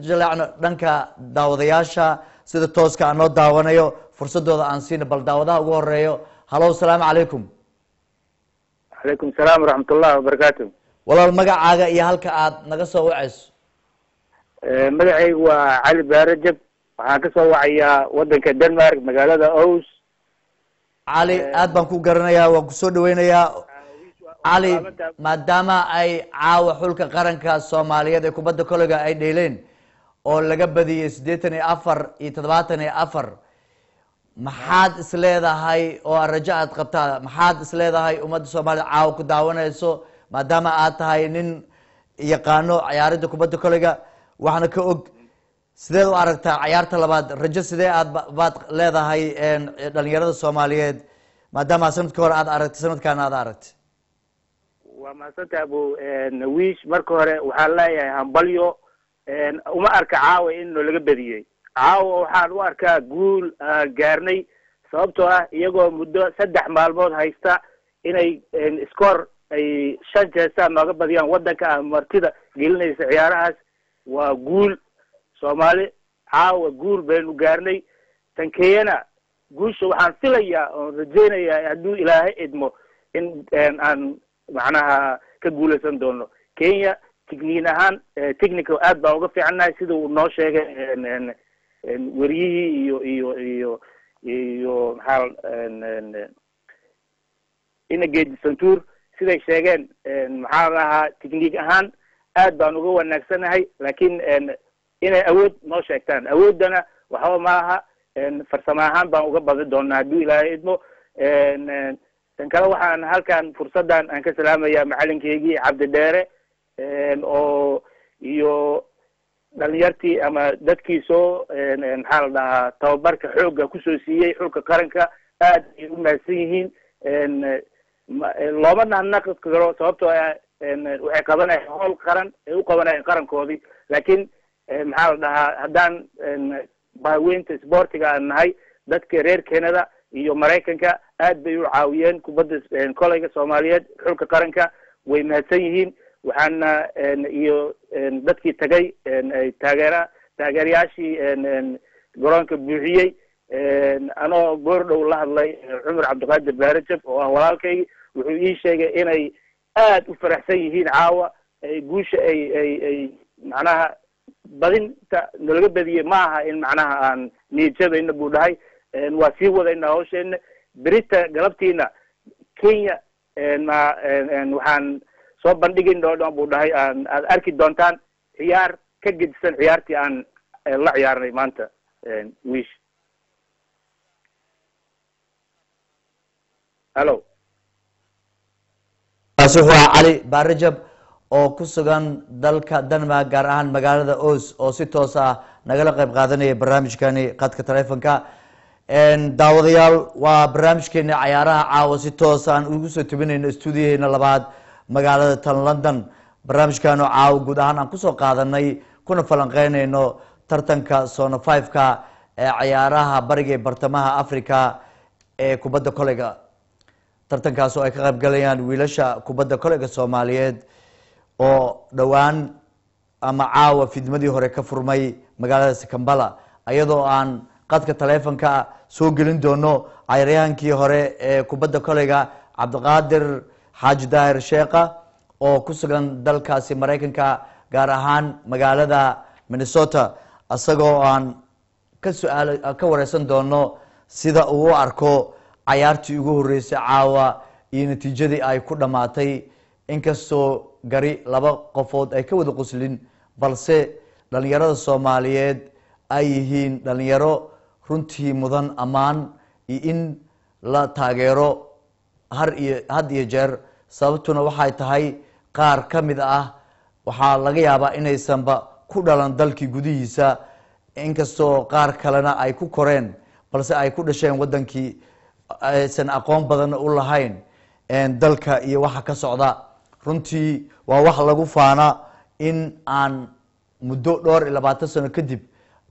jaleecno dhanka daawadayaasha sida tooska aan noo daawanayo fursadooda aan siino bal daawadaha ugu horeeyo halo salaamu calaykum calaykum salaam waraxmatullahi wabarakaatu walaal magacaaga iyo halka aad naga soo wacayso magacaygu waa cali baarajab waxaan ka soo wacayaa wadanka denmark magaalada Aarhus cali aad baan ku garanayaa waan kusoo dhaweynayaa cali maadaama ay caawa xulka qaranka Soomaaliyeed ee kubadda koleyga ay dheeleen oo laga badiyay 84 iyo 74 maxaad isleedahay oo rajo aad qabtaa maxaad isleedahay ummadda Soomaaliyeed caawa ku daawanayso maadaama aad tahay nin yaqaano ciyaaridda kubadda koleyga waxaana ka og sidee u aragtaa ciyaarta labaad rajo sidee aad baad leedahay dhalinyarada Soomaaliyeed maadaama sanadkii hore aad aragtay sanadkan aad aragtay waa mahadsantahay abu Wish marka hore waxaan leeyahay hambalyo uma arka caawa in laga badiyay caawa waxaan u arkaa guul gaarnay sababtoo ah iyagoo muddo 3 maalmood haysta inay score ay 5 jeestaan nooga badiyaan wadanka martida gelinaysa ciyaarahaas waa guul Soomaali caawa guul baynu gaarnay tankeena guusha waxaan filayaa oo rajaynayaa hadduu Ilaahay idmo in aan macnaha ka guulaysan doono Kenya tigniin ahaan technical aad baa uga fiicanahay sida uu noo sheegay wariyihii iyo maxaa Geedi Santuur siday sheegeen maxaa lahaa technique ahaan aad baan uga wanaagsanahay laakiin inay awood noo sheegtaan awoodana waxba maaha farsamo ahaan baan uga badi doonaa hadduu Ilaahay idmo tan kale waxaan halkan fursadan aan ka salaamayaa macalinkeygii Cabdi Dheere oo iyo dhalinyartii ama dadkii soo maxaa la dhahaa tababarka xoogga kusoo siiyey xulka qaranka aad ay u mahadsan yihiin looma naqi karo sababtoo ah waxay qabanayaan howl qaran ay u qabanayaan qarankoodii laakiin maxaa la dhahaa haddaan baaweynta sportiga aan nahay dadka reer Canada iyo Mareykanka aad bay u caawiyeen kubadda koleyga Soomaaliyeed xulka qaranka way mahadsan yihiin waxaana iyo dadkii tagay ay taageerayaashii garoonka buuxiyey anoo goordhow la hadlay Cumar Cabdiqaadir Baarajab oo ah walaalkay wuxuu ii sheegay inay aad u faraxsan yihiin caawa ay guusha ay macnaha badinta nalaga badiyay maaha in macnaha aan niyadjabeyna buu dhahay waa sii wadayna hawsheena berita galabtiina Kenya waxaan soo bandhigin doona buu dhahay aad arki doontaan ciyaar ka gedisan ciyaartii aan la ciyaarnay maanta Wish hello asuha cali baarajab oo ku sugan dalka Denmark gaar ahaan magaalada Aarhus oo si toos ah nagala qayb qaadanaya barnaamijkani qadka taleefanka daawadayaal waa barnaamijkeena ciyaaraha caawa si toos aan ugu soo tabinayno stuudiyaheena labaad magaalada tan London barnaamijkan oo caawa guud ahaan aan kusoo qaadanay kuna falanqeynayno tartanka Zone 5ka ee ciyaaraha bariga ee bartamaha Afrika ee kubadda koleyga tartankaas oo ay ka qayb galayaan wiilasha kubadda koleyga Soomaaliyeed oo dhawaan ama caawa fidmadii hore ka furmay magaalada Kampala ayadoo aan qadka taleefanka soo gelin doono ciyaaryahankii hore ee kubadda koleyga Cabdiqaadir Xaaji Daahir Sheekha oo ku sugan dalkaasi Mareykanka gaar ahaan magaalada Minnesota asagoo aan ka wareysan doono sida uu u arko cayaartii ugu horeysay caawa iyo natiijadii ay ku dhamaatay inkastoo gari laba qofood ay ka wada qoslin balse dhalinyarada Soomaaliyeed ay yihiin dhalinyaro runtii mudan amaan iyo in la taageero had iyo jeer sababtuna waxay tahay qaar kamid ah waxaa laga yaabaa inaysanba ku dhalan dalkii gudihiisa inkastoo qaar kalena ay ku koreen balse ay ku dhasheen wadankii aysan aqoon badan u lahayn dalka iyo waxa ka socda runtii waa wax lagu faana in aan muddo dhowr iyo 20 sano kadib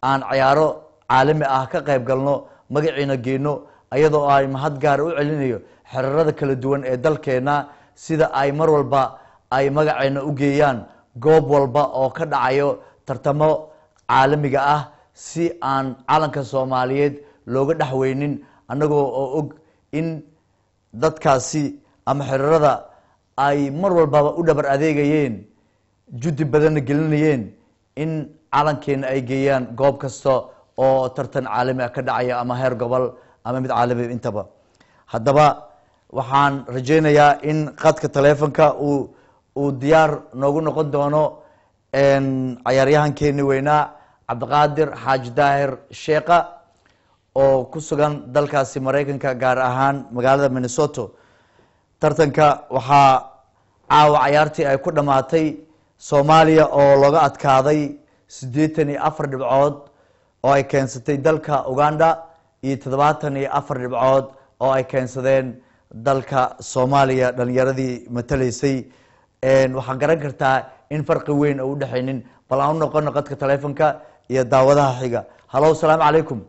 aan ciyaaro caalami ah ka qayb galno magaciina geeno ayadoo ay mahad gaar u celinayo xiriirada kala duwan ee dalkeena sida ay mar walba ay magaceena u geeyaan goob walba oo ka dhacayo tartamo caalamiga ah si aan calanka Soomaaliyeed looga dhaxweynin anagoo oo og in dadkaasi ama xiriirada ay mar walba u dhabar adeegayeen judi badan gelinayeen in calankeena ay geeyaan goob kasta oo tartan caalami ah ka dhacaya ama heer gobol ama mid caalami intaba haddaba waxaan rajeynayaa in qadka taleefanka uu diyaar noogu noqon doono ciyaaryahankeeni weynaa Cabdiqaadir Xaaji Daahir Sheekha oo ku sugan dalkaasi Mareykanka gaar ahaan magaalada Minnesota tartanka waxaa caawa ciyaartii ay ku dhamaatay Soomaaliya oo looga adkaaday 84 dhibcood oo ay keensatay dalka Uganda iyo 74 dhibcood oo ay keensadeen dalka Soomaaliya dhalinyaradii matalaysay waxaan garan kartaa in farqi weyn oo u dhaxaynin bal aan noqon qadka taleefanka iyo daawadaha xiga hello assalamu alaykum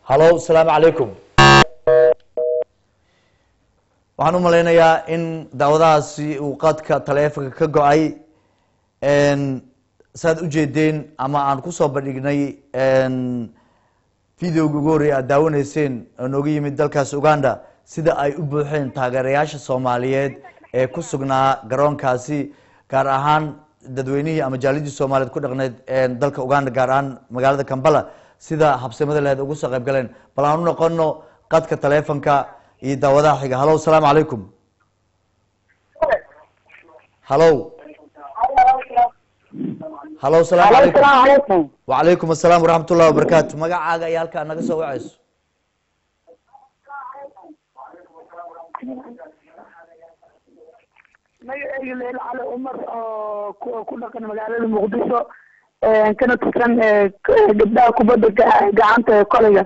hello assalamu alaykum waxaan u maleynayaa in daawadahaasi uu qadka taleefanka ka go'ay saad u jeedeen ama aan ku soo bandhignay videoga ugu horeeyay aad daawanayseen oo nooga yimid dalkaas Uganda sida ay u buuxeen taageerayaasha Soomaaliyeed ee ku sugnaa garoonkaasi gaar ahaan dadweynihii ama jaalidii Soomaaliyeed ku dhaqneed dalka Uganda gaar ahaan magaalada Kampala sida habsamada leed ugu soo qayb galeen bal aan u noqono qadka taleefanka iyo daawadaha xiga hello assalamu alaykum hello assalamu alaykum wa alaykum assalam wa rahmatullahi wa barakatuh magacaaga ayaa halka naga soo wacayso magacayga Leyla Cali Umar oo ku dhaqan magaalada Muqdisho kana tirsan gabdhaha kubadda gacanta koleyga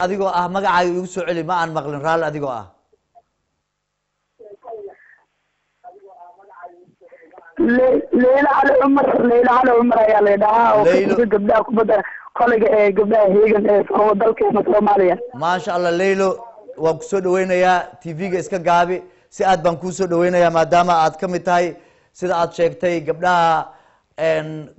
adigoo ah magacaaga igu soo celi ma aan maqlin raal adigoo ah Leyla Cali Umar ayaa la dhahaa oo gabdhaha kubadda koleyga ee gabdhaha heegan ee dalkeena Soomaaliya ma sha Allah Leylo waan ku soo dhaweynayaa TV-ga iska gaabi si aad baan ku soo dhaweynayaa maadaama aad ka mid tahay sida aad sheegtay gabdhaha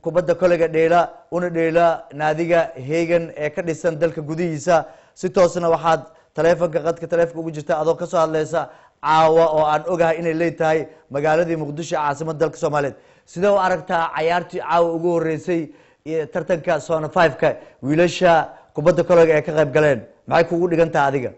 kubadda koleyga dheela una dheela naadiga heegan ee ka dhisan dalka gudihiisa si toosna waxaad taleefanka qadka taleefanka ugu jirta adoo ka soo hadlaysa caawa oo aan ogahay inay leedahay magaaladii Muqdisho caasimada dalka Soomaaliyeed sidoo aragtaa ciyaartii caawa ugu horeysay tartanka Zone 5ka wiilasha kubadda koleyga ee ka qayb galeen maxay kugu dhigantaa adiga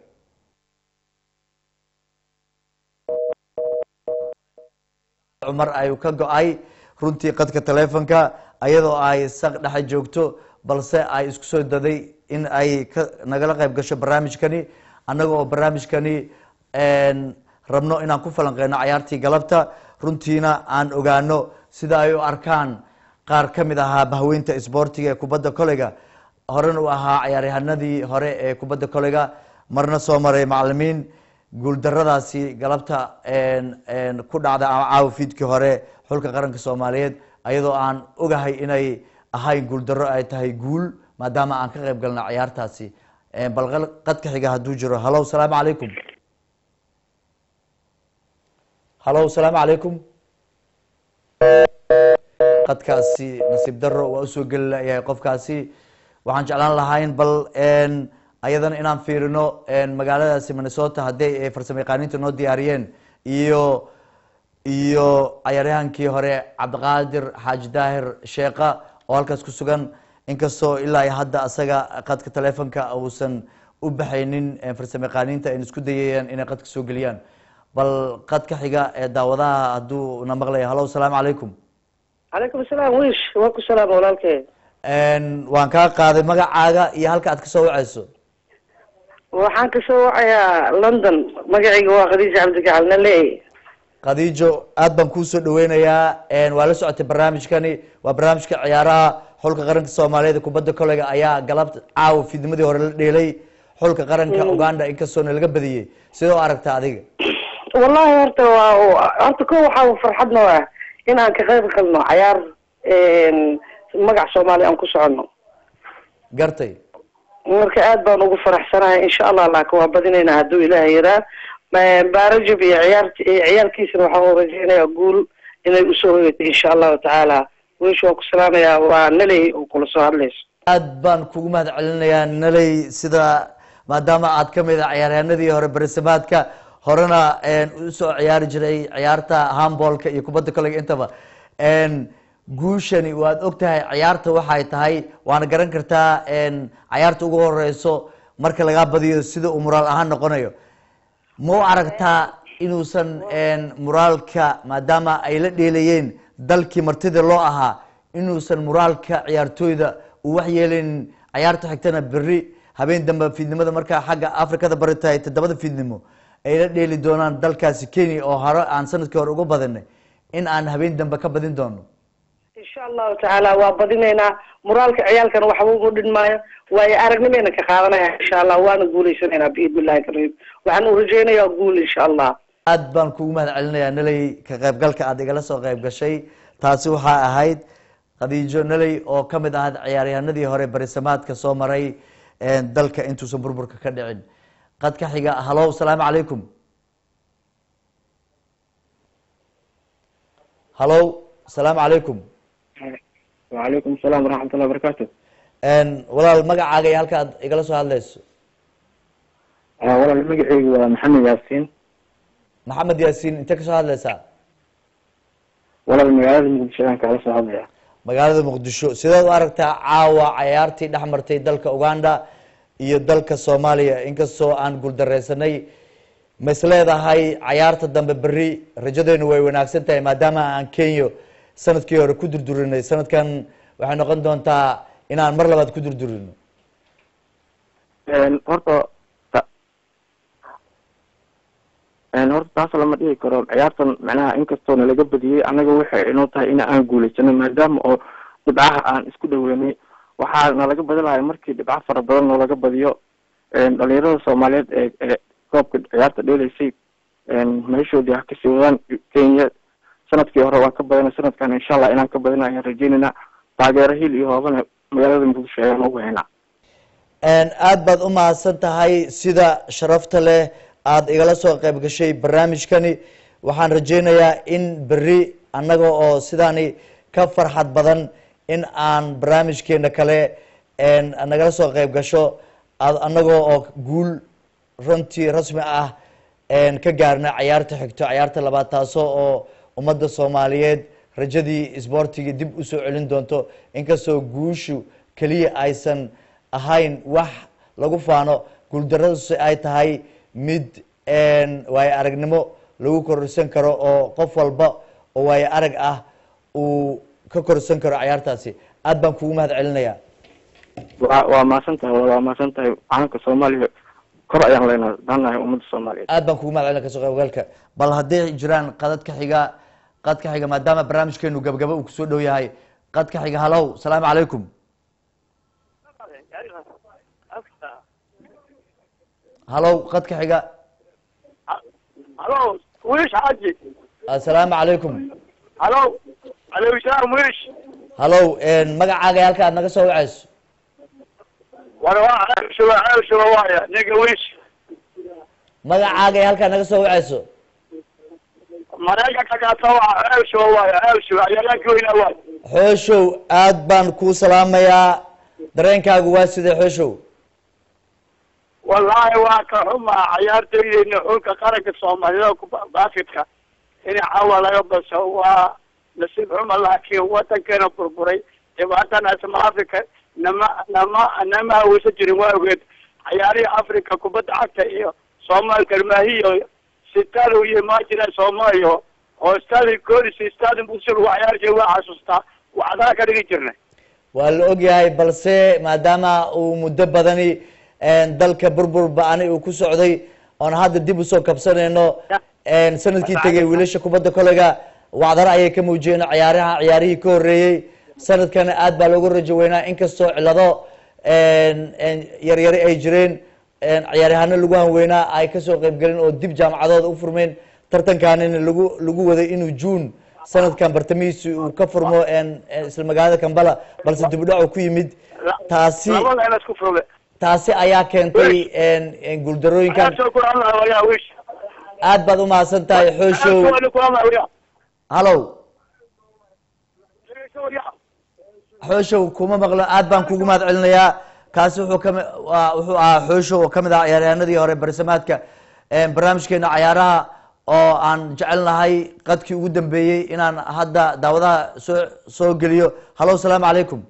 Umar ayuu ka go'ay runtii qadka taleefanka ayadoo ay saq dhexe joogto balse ay isku soo daday in ay nagala qayb gasho barnaamijkani annaga oo barnaamijkani rabno inaan ku falanqeyno ciyaartii galabta runtiina aan ogaano sida ay u arkaan qaar ka mid ahaa bahweynta isboortiga ee kubadda koleyga horena u ahaa ciyaaryahanadii hore ee kubadda koleyga marna soo maray macallimiin guuldaradaasi galabta ku dhacda ama caawa fiidkii hore xulka qaranka Soomaaliyeed ayadoo aan ogahay inay ahayn guuldaro ay tahay guul maadaama aan ka qayb galno ciyaartaasi bal qadka xiga haduu jiro hello assalamu alaykum assalamu alaykum qadkaasi nasiib daro waa usoo geli layahay qofkaasi waxaan jeclaan lahayn bal ayadana inaan fiirino magaaladaasi Minnesota haddii ay farsamayaqaaniinta noo diyaariyeen iyo ciyaaryahankii hore Cabdiqaadir Xaaji Daahir Sheekha oo halkaas ku sugan inkastoo ilaa hadda asaga qadka taleefonka uusan u baxaynin farsamayaqaaniinta ay isku dayayaan inay qadka soo geliyaan bal qadka xiga ee daawadaha hadduu na maqlaya hallo asalaamu calaykum calaykum asalaam wiish waa ku salaama walaalkee waan kaa qaaday magacaaga iyo halka aad kasoo wacayso waxaan kasoo wacayaa london magacayga waa khadiija cabdigacal naley khadiijo aad baan kuusoo dhaweynayaa waa la socotay barnaamijkani waa barnaamijka ciyaaraha xulka qaranka soomaaliyeed kubadda koleyga ayaa galabta caawa fiidnimadii hore la dheelay xulka qaranka uganda inkastoona laga badiyey sidoo aragta adiga wallahi horta ko waxaa farxad noo ah in aan ka qayb galno cayaar magac soomaaliya aan ku soconno gartay marka aad baan ugu faraxsanahay insha allah laakiin waa badinaynaa hadduu ilaahay yaraa baarajab iyo ciyaalkiisana waxaan u rajeynayaa guul inay usoo hoyatay insha allahu tacaala wiish waan ku salaamayaa waa naley oo kula soo hadlayso aad baan kugu mahad celinayaa naley sida maadaama aad kamid a ciyaaryahanadii hore beresamaadka horena usoo ciyaari jiray ciyaarta handballka iyo kubadda koleyga intaba guushani waad ogtahay ciyaarta waxay tahay waana garan kartaa ciyaarta ugu horeyso marka lagaa badiyo sida uu muraal ahaan noqonayo ma u aragtaa inuusan muraalka maadaama ay la dheelayeen dalkii martida loo ahaa inuusan muraalka ciyaartooyda uu wax yeelin ciyaarta xigtana beri habeen dambe fiidnimada markaa xagga afrikada bari tahay 7 fiidnimo ay la dheeli doonaan dalkaasi kenya oo hore aan sanadkii hore uga badinay in aan habeen dambe ka badin doono insha allahu tacaala waa badinaynaa muraalka ciyaalkana waxba ugu dhinmaayo waayo aragnimayna ka qaadanaya insha allah waana guuleysanaynaa biidnillahi kariim waxaan u rajeynayaa guul insha allah aad baan kugu mahad celinayaa naley ka qaybgalka aad igala soo qayb gashay taasi waxaa ahayd khadiijo naley oo kamid ahayd ciyaaryahanadii hore beresamaadka soo maray dalka intuusan burburka ka dhicin qadka xiga hallo asalaamu calaykum hallo asalaamu calaykum وعليكم السلام ورحمة الله وبركاته. walaal magacaaga iyo halka aad igala soo hadlayso walaal magacaygu waa maxamed yaasiin. maxamed yaasiin intee kasoo hadlaysaa walaal magaalada muqdisho ayaan kala soo hadlaya magaalada muqdisho sideed u aragtaa caawa ciyaartii dhex martay dalka uganda iyo dalka soomaaliya inkastoo aan guuldareysanay ma is leedahay ciyaarta dambe beri rajadeenu way wanaagsan tahay maadaama aan kenya sanadkii hore ku durdurinay sanadkan waxay noqon doontaa inaan mar labaad ku durdurino horta taas lama dhihi karo ciyaartan macnaha inkastoona laga badiyey anaga waxay inoo tahay in aan guuleysano maadaama oo dhibcaha aan isku dhaweynay waxaana laga badinaya markii dhibco fara badan oo laga badiyo dhalinyarada soomaaliyeed ee koobka ciyaarta dheeleysay meeshoodii ha kasii wadaan kenya sanadkii hore waan ka badinay sanadkan insha allah inaan ka badina ayaan rajeynayna taageero hil iyo hoobana magaalada muqdisho ayaan ugu haynaa aad baad u mahadsan tahay sida sharafta leh aada igala soo qayb gashay barnaamijkani waxaan rajeynayaa in beri annaga oo sidaani ka farxad badan in aan barnaamijkeena kale nagala soo qayb gasho annaga oo guul runtii rasmi ah ka gaarna ciyaarta xigto ciyaarta labaad taasoo oo ummadda soomaaliyeed rajadii isboortigii dib usoo celin doonto inkastoo guushu keliya aysan ahayn wax lagu faano guuldaradaasi ay tahay mid waayo aragnimo lagu kororsan karo oo qof walba oo waayo arag ah uu ka kororsan karo ciyaartaasi aad baan kugu mahad celinayaa waa mahadsan tahay waa mahadsan tahay calanka soomaaliya kor ayaan leenahay danahay ummadda soomaaliyeed aad baan kugu mahad celinaya kasoo qaybgalka bal hadday jiraan qadka xiga maadaama barnaamijkeenu gabgaba uu kusoo dhow yahay qadka xiga hallow asalaamu calaykum hallow qadka xiga hallo wiish xaaji assalaamu calaykum hallo calaykum salaam wiish hallow magacaaga iyo halka aad naga soo wacayso war waa ceelshuba waaya ninka wiish magacaaga iyo halka aad naga soo wacayso maraykanka kaasa waa ceelshuba waaya ceelshuba ciyaaryaanka weyna waay xooshow aad baan kuu salaamayaa dareenkaagu waa sidee xooshow wallaahi waa ka xumaa ciyaartooydeena xulka qaranka soomaaliyeed baskidka in caawa laga baso waa nasiib xuma laakiin wadankeena burburay dhibaatana isma africa nama haweysan jirin waa ogeed ciyaarihii africa kubadda cagta iyo soomaali karmaahiyo sitalo iyo maajira soomaaliya oo stadi golis stadi muqdisho lagu ciyaari jiray waa xasuustaa waxdaa ka dhigi jirnay waa la ogyahay balse maadaama uu muddo badani dalka burbur ba-ani uu ku socday oon hadda dib usoo kabsanayno sanadkii tegay wiilasha kubadda kolayga wacdaro ayay ka muujiyeen ciyaarihii ka horeeyey sanadkana aad baa loogu rajo weynaa inkastoo cilado yaryari ay jireen ciyaaryahano lagu hanweynaa ay kasoo qeybgelin oo dib jaamacadooda u furmeen tartankanina lagu waday inuu June sanadkan bartamihiisi uu ka furmo isla magaalada Kampala balse dib u dhac ku yimid taasi ayaa keentay guuldarooyinkan aad baad u mahadsan tahay xooshow hallow xooshow kuma maqlo aad baan kugu mahad celinayaa kaasi wuxuu ahaa xooshow oo kamid ah ciyaaryahanadii hore barsamaadka barnaamijkeena ciyaaraha oo aan jecelnahay qadkii ugu dambeeyey inaan hadda daawadaha soo geliyo hallow salaamu calaykum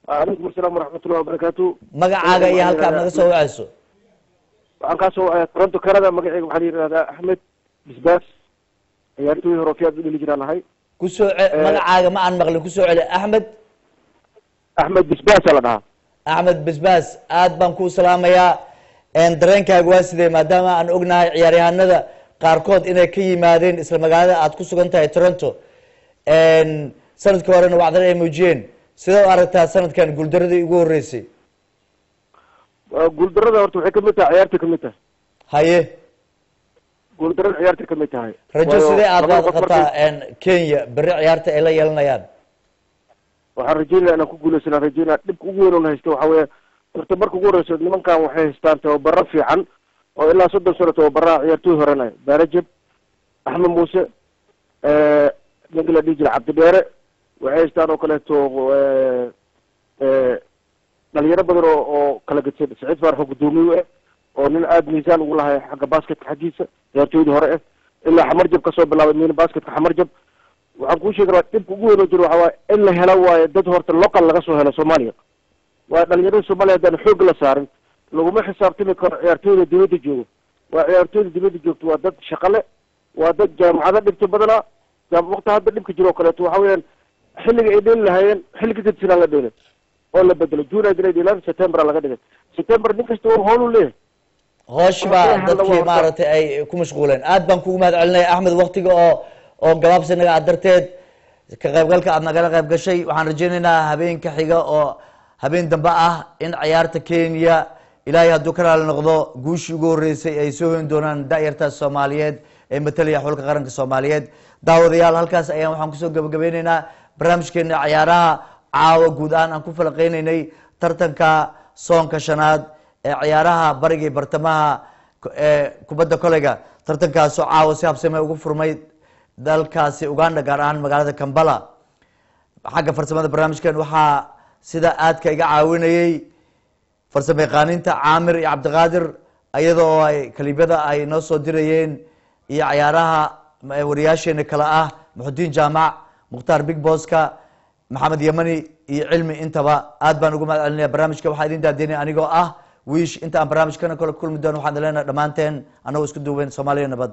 وعليكم السلام ورحمة الله وبركاته. magacaaga iyo halka aad naga soo wacayso waxaan ka soo Toronto Canada magacayga waxaa la yiraahdaa Axmed Bisbaas ciyaartoy European u dhili jiraan ahay ku soo magacaaga ma aan maqlin ku soo celi Axmed Bisbaas la dhahaa Axmed Bisbaas aad baan ku salaamayaa dareenkaaga waa sidee maadaama aan ognahay ciyaaryahanada qaarkood inay ka yimaadeen isla magaalada aad ku sugan tahay Toronto sanadkii horena wacdana ay muujiyeen sidoo aragtaa sanadkan guuldaradii ugu horeysay guuldarada horta waxay kamid tahay ciyaarta kamid tahay haye guuldarada ciyaarta kamid tahay rajo sidee aad qabtaa Kenya bari ciyaarta ay la yeelanayaan waxaan rajaynayaa inaan ku guuleysano rajaynaa dhibka ugu weyn oo haysto waxa weeye horta marka ugu horeyso nimankan waxay haystaan tababaro fiican oo ilaa 30 sano tababaraha ciyaartoy horanay Barajab Axmed Muuse nagala dhijir Cabdi Dheere waxay haystaan oo kaleeto dhalinyaro badan oo kala gadsan Saciid Faarax gudoomiye oo nin aad miisaan ugu lahay xagga basketka xagiisa ciyaartoydii hore ilaa Xamarjab ka soo bilaabay min basketka Xamarjab waxaan ku sheegay dhibka ugu weyn oo jiro waxa waaye in la helo waaye dad horta local laga soo helo Soomaaliya waa dhalinyarada Soomaaliya hadaan xoog la saarin laguma xisaabtami karo ciyaartoyda dibadda jooga waa ciyaartoyda dibadda joogto waa dad shaqale waa dad jaamacado dhigto badana waqti hadda dhibka jiro kaleeto waxa weeyaan xilliga ay dheeli lahaayeen xilliga kadibna la dheelay oo la bedelo June ay dheelaan September laga dhigay September nin kasta oo howl u leeyahay hooshba dadkii maaragtay ay ku mashquuleen aad baan kugu mahad celinaya Axmed waqtiga oo gabaabsanaga aad darteed ka qaybgalka aad nagala qayb gashay waxaan rajaynaynaa habeenka xiga oo habeen dambe ah in ciyaarta Kenya ilaahay hadduu ka raali noqdo guushii ugu horeysay ay soo hoyn doonaan daayarta Soomaaliyeed ee matalaya xulka qaranka Soomaaliyeed daawadayaal halkaas ayaan waxaan kusoo gabagabeynaynaa barnaamijkeena ciyaaraha caawa guud ahaan aan ku falaqeynaynay tartanka soonka shanaad ee ciyaaraha bariga iyo bartamaha kubadda kolayga tartankaasoo caawa si habsame ugu furmay dalkaasi Uganda gaar ahaan magaalada Kampala xagga farsamada barnaamijkan waxaa sida aadka iga caawinayay farsamayaqaaninta Caamir iyo Cabdiqaadir iyadoo ay kaliibada ay noo soo dirayeen iyo ciyaaraha wariyaasheena kala ah Muxudiin Jaamac Mukhtaar Big Bosska Maxamed Yamani iyo Cilmi intaba aad baan ugu mahad celinaya barnaamijka waxaa idin daadinay anigoo ah wiish inta aan barnaamijkana kala kulmi doono waxaan leenahay dhamaanteen anagoo isku duuban Soomaaliya nabad